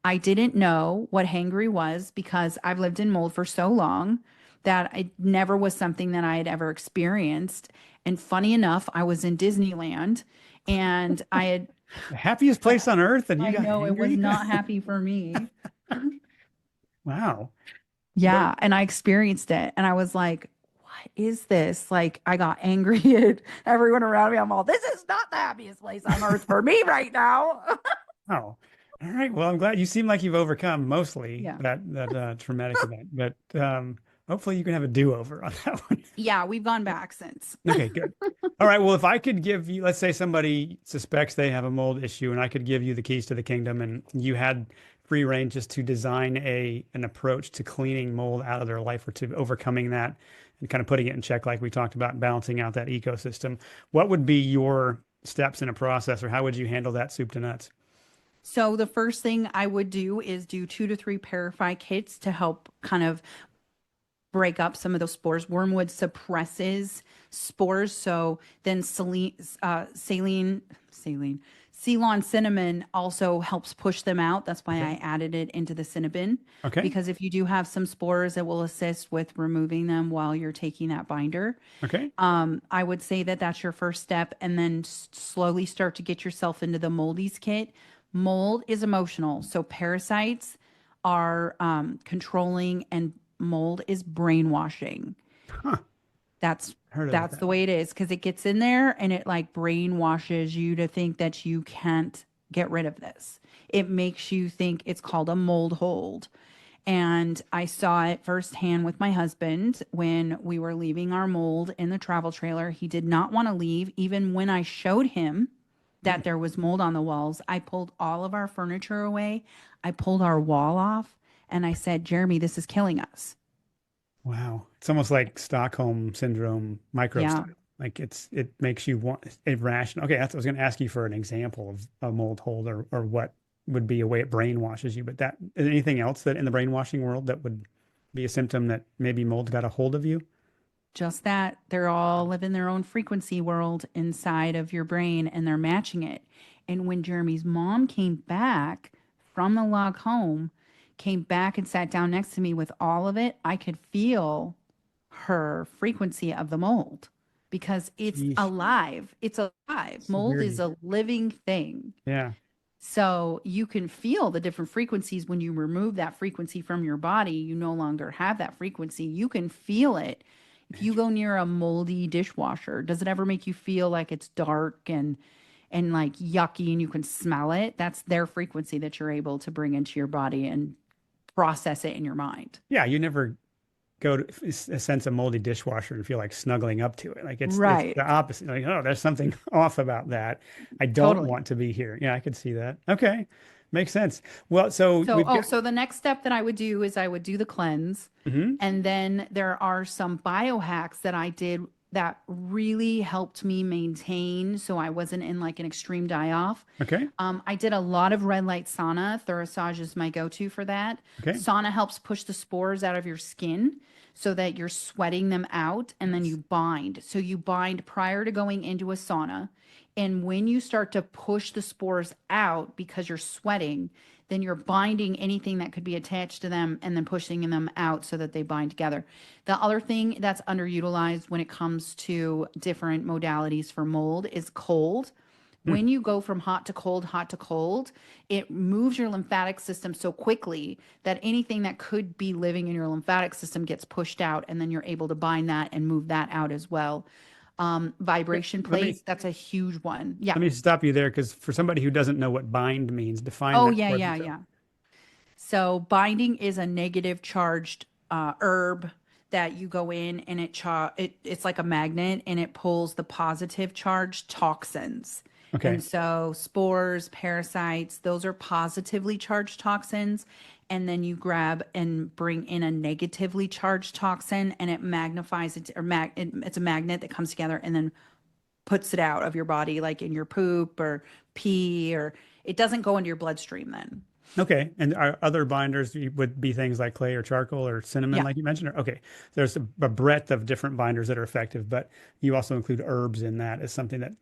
Speaker 1: I didn't know what hangry was because I've lived in mold for so long that it never was something that I had ever experienced. And funny enough, I was in Disneyland and
Speaker 2: The happiest place on earth, and you
Speaker 1: I
Speaker 2: got
Speaker 1: know it was
Speaker 2: angry?
Speaker 1: not happy for me.
Speaker 2: Wow. But
Speaker 1: Yeah. And I experienced it and I was like, what is this? Like, I got angry at everyone around me. I'm all, this is not the happiest place on earth for me right now.
Speaker 2: oh, all right. Well, I'm glad you seem like you've overcome mostly
Speaker 1: Yeah.
Speaker 2: that traumatic event, but hopefully you can have a do-over on that one.
Speaker 1: Yeah. We've gone back since.
Speaker 2: Okay, good. All right. Well, if I could give you, let's say somebody suspects they have a mold issue, and I could give you the keys to the kingdom, and you had free reign just to design an approach to cleaning mold out of their life or to overcoming that and kind of putting it in check, like we talked about, balancing out that ecosystem. What would be your steps in a process, or how would you handle that soup to nuts?
Speaker 1: So the first thing I would do is do 2 to 3 Parafy kits to help kind of break up some of those spores. Wormwood suppresses spores, so then Ceylon cinnamon also helps push them out. That's why
Speaker 2: Okay.
Speaker 1: I added it into the cinnamon,
Speaker 2: Okay.
Speaker 1: because if you do have some spores, it will assist with removing them while you're taking that binder.
Speaker 2: Okay.
Speaker 1: I would say that that's your first step, and then slowly start to get yourself into the moldies kit. Mold is emotional, so parasites are controlling, and mold is brainwashing.
Speaker 2: Huh.
Speaker 1: That's
Speaker 2: Heard about
Speaker 1: that's
Speaker 2: that
Speaker 1: the way
Speaker 2: one.
Speaker 1: it is because it gets in there and it like brainwashes you to think that you can't get rid of this. It makes you think it's called a mold hold. And I saw it firsthand with my husband when we were leaving our mold in the travel trailer. He did not want to leave, even when I showed him
Speaker 2: Hmm.
Speaker 1: that there was mold on the walls. I pulled all of our furniture away. I pulled our wall off and I said, Jeremy, this is killing us.
Speaker 2: Wow. It's almost like Stockholm syndrome micro
Speaker 1: Yeah.
Speaker 2: style. Like it makes you want irrational. Okay, that's, I was going to ask you for an example of a mold hold or what would be a way it brainwashes you. But that is anything else that in the brainwashing world that would be a symptom that maybe mold got a hold of you?
Speaker 1: Just that they're all living their own frequency world inside of your brain and they're matching it. And when Jeremy's mom came back from the log home, came back and sat down next to me with all of it, I could feel her frequency of the mold because it's
Speaker 2: Yeesh.
Speaker 1: alive. It's alive.
Speaker 2: So
Speaker 1: Mold
Speaker 2: weird.
Speaker 1: is a living thing.
Speaker 2: Yeah.
Speaker 1: So you can feel the different frequencies when you remove that frequency from your body. You no longer have that frequency. You can feel it. If you go near a moldy dishwasher, does it ever make you feel like it's dark and like yucky and you can smell it? That's their frequency that you're able to bring into your body and process it in your mind.
Speaker 2: Yeah, you never go to a sense of moldy dishwasher and feel like snuggling up to it. Like it's
Speaker 1: Right.
Speaker 2: the opposite. Like, oh, there's something off about that. I don't
Speaker 1: Totally.
Speaker 2: want to be here. Yeah, I could see that. Okay. Makes sense. Well, so
Speaker 1: So,
Speaker 2: we've got.
Speaker 1: so the next step that I would do is I would do the cleanse.
Speaker 2: Mhm.
Speaker 1: And then there are some biohacks that I did that really helped me maintain so I wasn't in like an extreme die off.
Speaker 2: Okay.
Speaker 1: I did a lot of red light sauna. Therasage is my go-to for that.
Speaker 2: Okay.
Speaker 1: Sauna helps push the spores out of your skin so that you're sweating them out and then you
Speaker 2: Nice.
Speaker 1: bind. So you bind prior to going into a sauna. And when you start to push the spores out because you're sweating, then you're binding anything that could be attached to them and then pushing them out so that they bind together. The other thing that's underutilized when it comes to different modalities for mold is cold.
Speaker 2: Hmm.
Speaker 1: When you go from hot to cold, it moves your lymphatic system so quickly that anything that could be living in your lymphatic system gets pushed out, and then you're able to bind that and move that out as well. Vibration
Speaker 2: Let me
Speaker 1: plates, that's a huge one. Yeah.
Speaker 2: let me stop you there because for somebody who doesn't know what bind means, define
Speaker 1: Oh,
Speaker 2: that
Speaker 1: yeah,
Speaker 2: for them.
Speaker 1: yeah, yeah. So binding is a negative charged herb that you go in and it's like a magnet and it pulls the positive charged toxins. And
Speaker 2: Okay.
Speaker 1: so spores, parasites, those are positively charged toxins. And then you grab and bring in a negatively charged toxin and it magnifies it it's a magnet that comes together and then puts it out of your body, like in your poop or pee, or it doesn't go into your bloodstream then.
Speaker 2: Okay. And our other binders would be things like clay or charcoal or cinnamon,
Speaker 1: Yeah.
Speaker 2: like you mentioned. Okay. There's a breadth of different binders that are effective, but you also include herbs in that as something that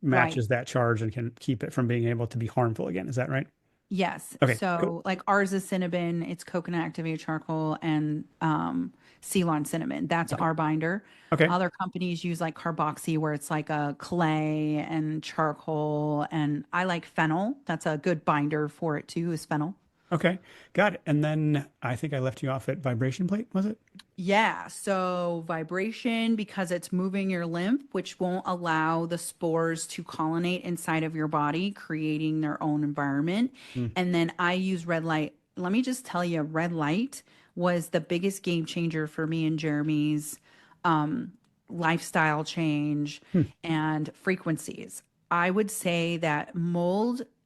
Speaker 1: Right.
Speaker 2: matches that charge and can keep it from being able to be harmful again. Is that right?
Speaker 1: Yes.
Speaker 2: Okay. Cool.
Speaker 1: So like ours is cinnamon, it's coconut activated charcoal and Ceylon cinnamon. That's
Speaker 2: Okay.
Speaker 1: our binder.
Speaker 2: Okay.
Speaker 1: Other companies use like carboxy where it's like a clay and charcoal, and I like fennel. That's a good binder for it too, is fennel.
Speaker 2: Okay. Got it. And then I think I left you off at vibration plate, was it?
Speaker 1: Yeah, so vibration because it's moving your lymph, which won't allow the spores to colonate inside of your body, creating their own environment.
Speaker 2: Hmm.
Speaker 1: And then I use red light. Let me just tell you, red light was the biggest game changer for me and Jeremy's um, lifestyle change
Speaker 2: Hmm.
Speaker 1: and frequencies. I would say that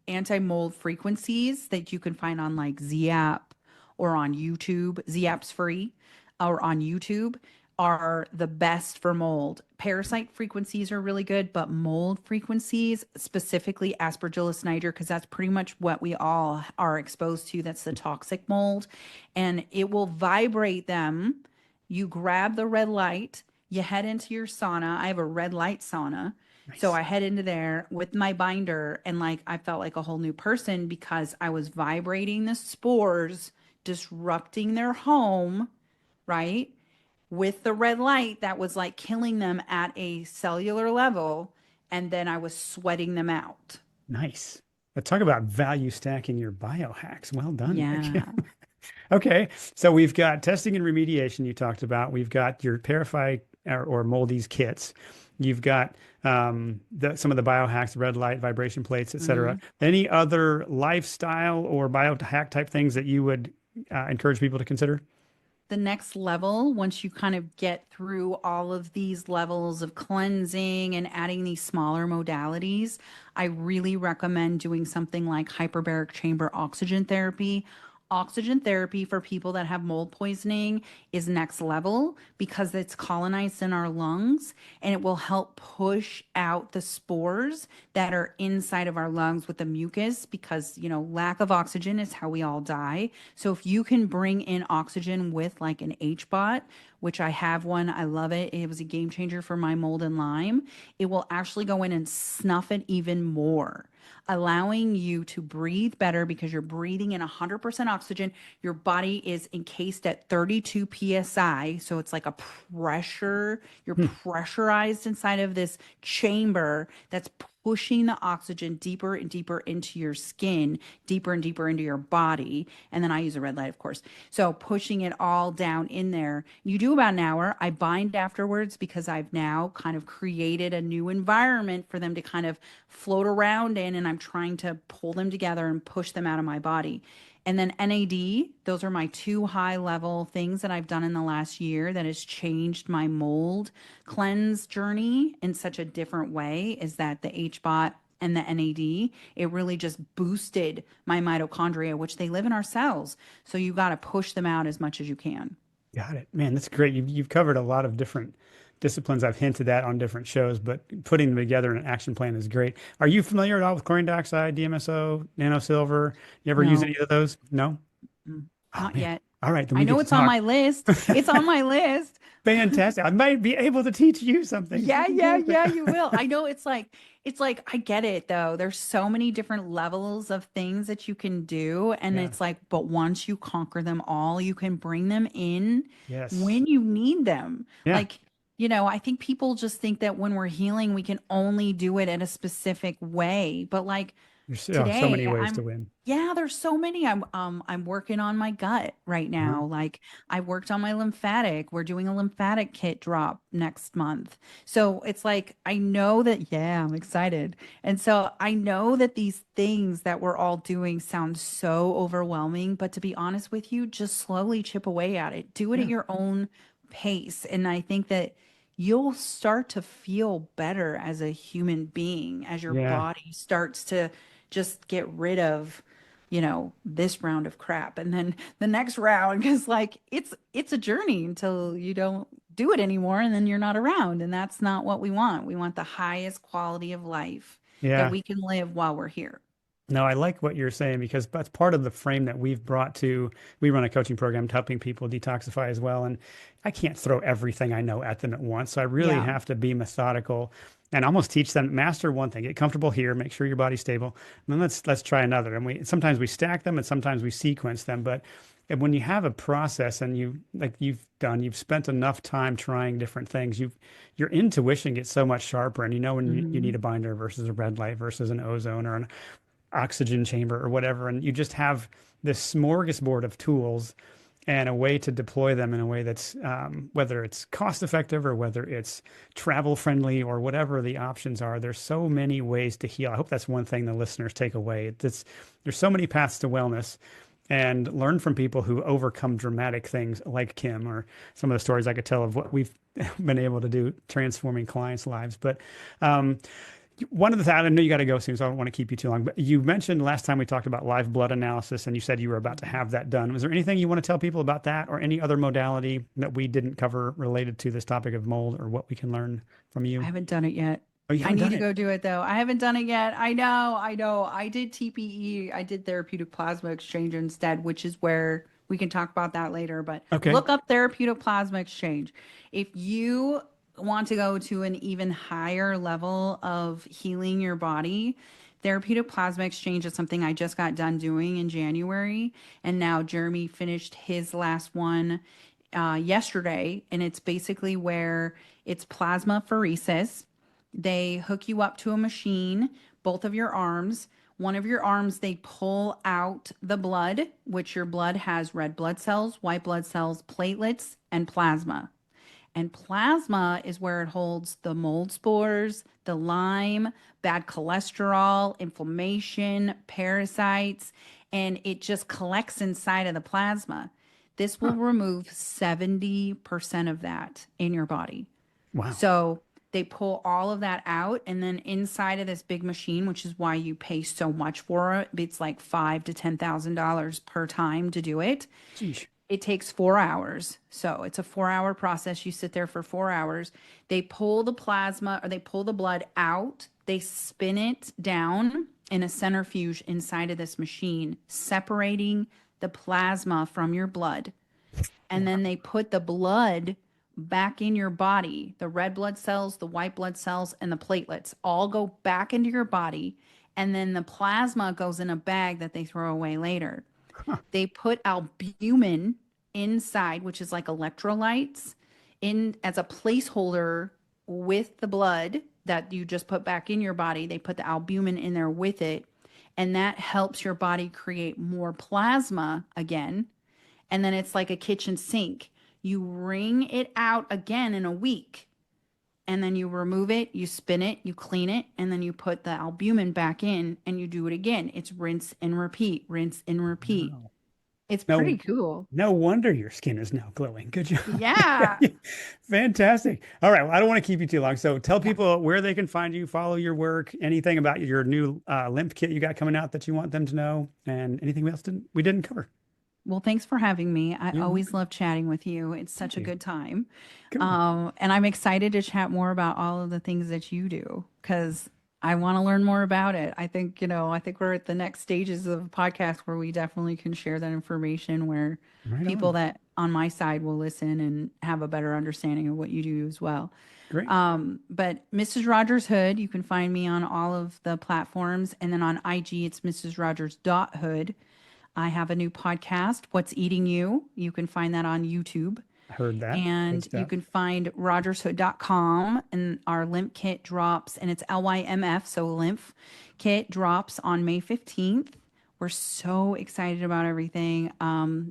Speaker 1: anti-mold frequencies that you can find on like Z-App or on YouTube, Z-App's free or on YouTube are the best for mold. Parasite frequencies are really good, but mold frequencies, specifically Aspergillus niger, because that's pretty much what we all are exposed to. That's the toxic mold. And it will vibrate them. You grab the red light, you head into your sauna. I have a red light sauna. So
Speaker 2: Nice.
Speaker 1: I head into there with my binder, and like I felt like a whole new person because I was vibrating the spores, disrupting their home, right? With the red light that was like killing them at a cellular level. And then I was sweating them out.
Speaker 2: Nice. Let's talk about value stacking your biohacks. Well done, Nick.
Speaker 1: Yeah.
Speaker 2: Okay, so we've got testing and remediation you talked about. We've got your Parify or Moldy's kits. You've got some of the biohacks, red light, vibration plates, et cetera.
Speaker 1: Mhm.
Speaker 2: Any other lifestyle or biohack type things that you would encourage people to consider?
Speaker 1: The next level, once you kind of get through all of these levels of cleansing and adding these smaller modalities, I really recommend doing something like hyperbaric chamber oxygen therapy. Oxygen therapy for people that have mold poisoning is next level because it's colonized in our lungs and it will help push out the spores that are inside of our lungs with the mucus because, lack of oxygen is how we all die. So if you can bring in oxygen with like an H-bot, which I have one, I love it. It was a game changer for my mold and Lyme. It will actually go in and snuff it even more, allowing you to breathe better because you're breathing in 100% oxygen. Your body is encased at 32 psi, so it's like a pressure. You're
Speaker 2: Hmm.
Speaker 1: pressurized inside of this chamber that's pushing the oxygen deeper and deeper into your skin, deeper and deeper into your body. And then I use a red light, of course. So pushing it all down in there. You do about an hour. I bind afterwards because I've now kind of created a new environment for them to kind of float around in, and I'm trying to pull them together and push them out of my body. And then NAD, those are my two high level things that I've done in the last year that has changed my mold cleanse journey in such a different way is that the HBOT and the NAD, it really just boosted my mitochondria, which they live in our cells. So you got to push them out as much as you can.
Speaker 2: Got it. Man, that's great. You've covered a lot of different disciplines I've hinted at on different shows, but putting them together in an action plan is great. Are you familiar at all with chlorine dioxide, DMSO, nanosilver? You ever use
Speaker 1: No,
Speaker 2: any of those? No?
Speaker 1: mm,
Speaker 2: Oh
Speaker 1: not
Speaker 2: man.
Speaker 1: yet.
Speaker 2: All right, then
Speaker 1: I
Speaker 2: we get
Speaker 1: know
Speaker 2: to
Speaker 1: it's on
Speaker 2: talk.
Speaker 1: my list. It's on my list.
Speaker 2: Fantastic. I might be able to teach you something.
Speaker 1: Yeah, yeah,
Speaker 2: Fantastic.
Speaker 1: yeah, you will. I know it's like I get it though. There's so many different levels of things that you can do and
Speaker 2: Yeah.
Speaker 1: it's like but once you conquer them all, you can bring them in
Speaker 2: Yes.
Speaker 1: when you need them.
Speaker 2: Yeah.
Speaker 1: Like, I think people just think that when we're healing, we can only do it in a specific way, but like
Speaker 2: There's so many
Speaker 1: today
Speaker 2: ways to win.
Speaker 1: yeah, there's so many. I'm working on my gut right
Speaker 2: Uh-huh.
Speaker 1: now. Like I worked on my lymphatic. We're doing a lymphatic kit drop next month. So it's like I know that yeah, I'm excited. And so I know that these things that we're all doing sound so overwhelming, but to be honest with you, just slowly chip away at it. Do it at
Speaker 2: Yeah.
Speaker 1: your own pace. And I think that you'll start to feel better as a human being as your
Speaker 2: Yeah.
Speaker 1: body starts to just get rid of, this round of crap and then the next round because like it's a journey until you don't do it anymore and then you're not around and that's not what we want. We want the highest quality of life that
Speaker 2: Yeah.
Speaker 1: we can live while we're here.
Speaker 2: No, I like what you're saying because that's part of the frame that we've brought to. We run a coaching program to helping people detoxify as well. And I can't throw everything I know at them at once. So I really
Speaker 1: Yeah.
Speaker 2: have to be methodical and almost teach them, master one thing, get comfortable here, make sure your body's stable. And then let's try another. And we sometimes we stack them and sometimes we sequence them. But when you have a process and you like you've spent enough time trying different things, your intuition gets so much sharper and you know when you need
Speaker 1: Hmm.
Speaker 2: a binder versus a red light versus an ozone or an oxygen chamber or whatever. And you just have this smorgasbord of tools and a way to deploy them in a way that's whether it's cost effective or whether it's travel friendly or whatever the options are. There's so many ways to heal. I hope that's one thing the listeners take away. There's so many paths to wellness and learn from people who overcome dramatic things like Kim or some of the stories I could tell of what we've been able to do transforming clients' lives. But um, one of the things, I know you got to go soon, so I don't want to keep you too long, but you mentioned last time we talked about live blood analysis and you said you were about to have that done. Was there anything you want to tell people about that or any other modality that we didn't cover related to this topic of mold or what we can learn from
Speaker 1: I
Speaker 2: you?
Speaker 1: haven't done it yet.
Speaker 2: Oh, you
Speaker 1: I
Speaker 2: haven't
Speaker 1: need
Speaker 2: done
Speaker 1: to
Speaker 2: it.
Speaker 1: go do it though. I haven't done it yet. I know. I did TPE. I did therapeutic plasma exchange instead, which is where we can talk about that later. But
Speaker 2: Okay.
Speaker 1: look up therapeutic plasma exchange. If you want to go to an even higher level of healing your body, therapeutic plasma exchange is something I just got done doing in January. And now Jeremy finished his last one yesterday. And it's basically where it's plasma pheresis. They hook you up to a machine, both of your arms. One of your arms, they pull out the blood, which your blood has red blood cells, white blood cells, platelets, and plasma. And plasma is where it holds the mold spores, the Lyme, bad cholesterol, inflammation, parasites, and it just collects inside of the plasma. This will
Speaker 2: Huh.
Speaker 1: remove 70% of that in your body.
Speaker 2: Wow.
Speaker 1: So they pull all of that out, and then inside of this big machine, which is why you pay so much for it, it's like five to $10,000 per time to do it.
Speaker 2: Geez.
Speaker 1: It takes 4 hours. So it's a 4 hour process. You sit there for 4 hours. They pull the plasma or they pull the blood out. They spin it down in a centrifuge inside of this machine, separating the plasma from your blood. And then they put the blood back in your body. The red blood cells, the white blood cells, and the platelets all go back into your body. And then the plasma goes in a bag that they throw away later.
Speaker 2: Huh.
Speaker 1: They put albumin inside, which is like electrolytes, in as a placeholder with the blood that you just put back in your body. They put the albumin in there with it, and that helps your body create more plasma again. And then it's like a kitchen sink. You wring it out again in a week, and then you remove it, you spin it, you clean it, and then you put the albumin back in and you do it again. It's rinse and repeat, rinse and repeat.
Speaker 2: Wow.
Speaker 1: It's
Speaker 2: No,
Speaker 1: pretty cool.
Speaker 2: no wonder your skin is now glowing. Good job.
Speaker 1: Yeah.
Speaker 2: Fantastic. All right. Well, I don't want to keep you too long. So tell
Speaker 1: Yeah.
Speaker 2: people where they can find you, follow your work, anything about your new lymph kit you got coming out that you want them to know, and anything else we didn't cover.
Speaker 1: Well, thanks for having me. I
Speaker 2: You're
Speaker 1: always
Speaker 2: welcome.
Speaker 1: love chatting with you. It's
Speaker 2: Thank
Speaker 1: such a
Speaker 2: you.
Speaker 1: good time.
Speaker 2: Cool.
Speaker 1: And I'm excited to chat more about all of the things that you do because I want to learn more about it. I think we're at the next stages of a podcast where we definitely can share that information where
Speaker 2: Right
Speaker 1: people
Speaker 2: on.
Speaker 1: that on my side will listen and have a better understanding of what you do as well.
Speaker 2: Great.
Speaker 1: But Mrs. Rogers Hood, you can find me on all of the platforms. And then on IG, it's Mrs. Rogers Hood. I have a new podcast, What's Eating You. You can find that on YouTube.
Speaker 2: I heard that. Good
Speaker 1: And you
Speaker 2: stuff.
Speaker 1: can find rogershood.com and our lymph kit drops, and it's LYMF, so lymph kit drops on May 15th. We're so excited about everything.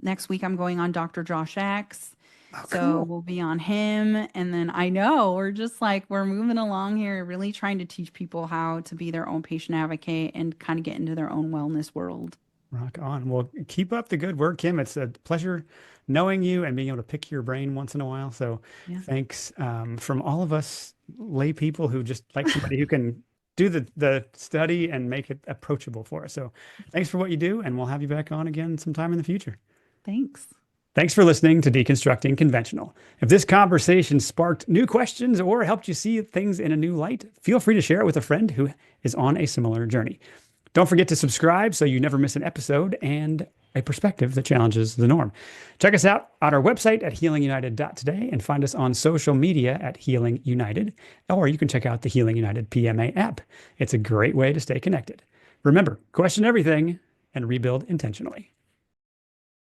Speaker 1: Next week, I'm going on Dr. Josh X.
Speaker 2: Oh,
Speaker 1: So
Speaker 2: cool.
Speaker 1: we'll be on him. And then I know we're just like, we're moving along here, really trying to teach people how to be their own patient advocate and kind of get into their own wellness world.
Speaker 2: Rock on. Well, keep up the good work, Kim. It's a pleasure knowing you and being able to pick your brain once in a while. So
Speaker 1: Yeah.
Speaker 2: thanks from all of us lay people who just like somebody who can do the study and make it approachable for us. So thanks for what you do, and we'll have you back on again sometime in the future.
Speaker 1: Thanks.
Speaker 2: Thanks for listening to Deconstructing Conventional. If this conversation sparked new questions or helped you see things in a new light, feel free to share it with a friend who is on a similar journey. Don't forget to subscribe so you never miss an episode and a perspective that challenges the norm. Check us out on our website at healingunited.today and find us on social media at Healing United, or you can check out the Healing United PMA app. It's a great way to stay connected. Remember, question everything and rebuild intentionally.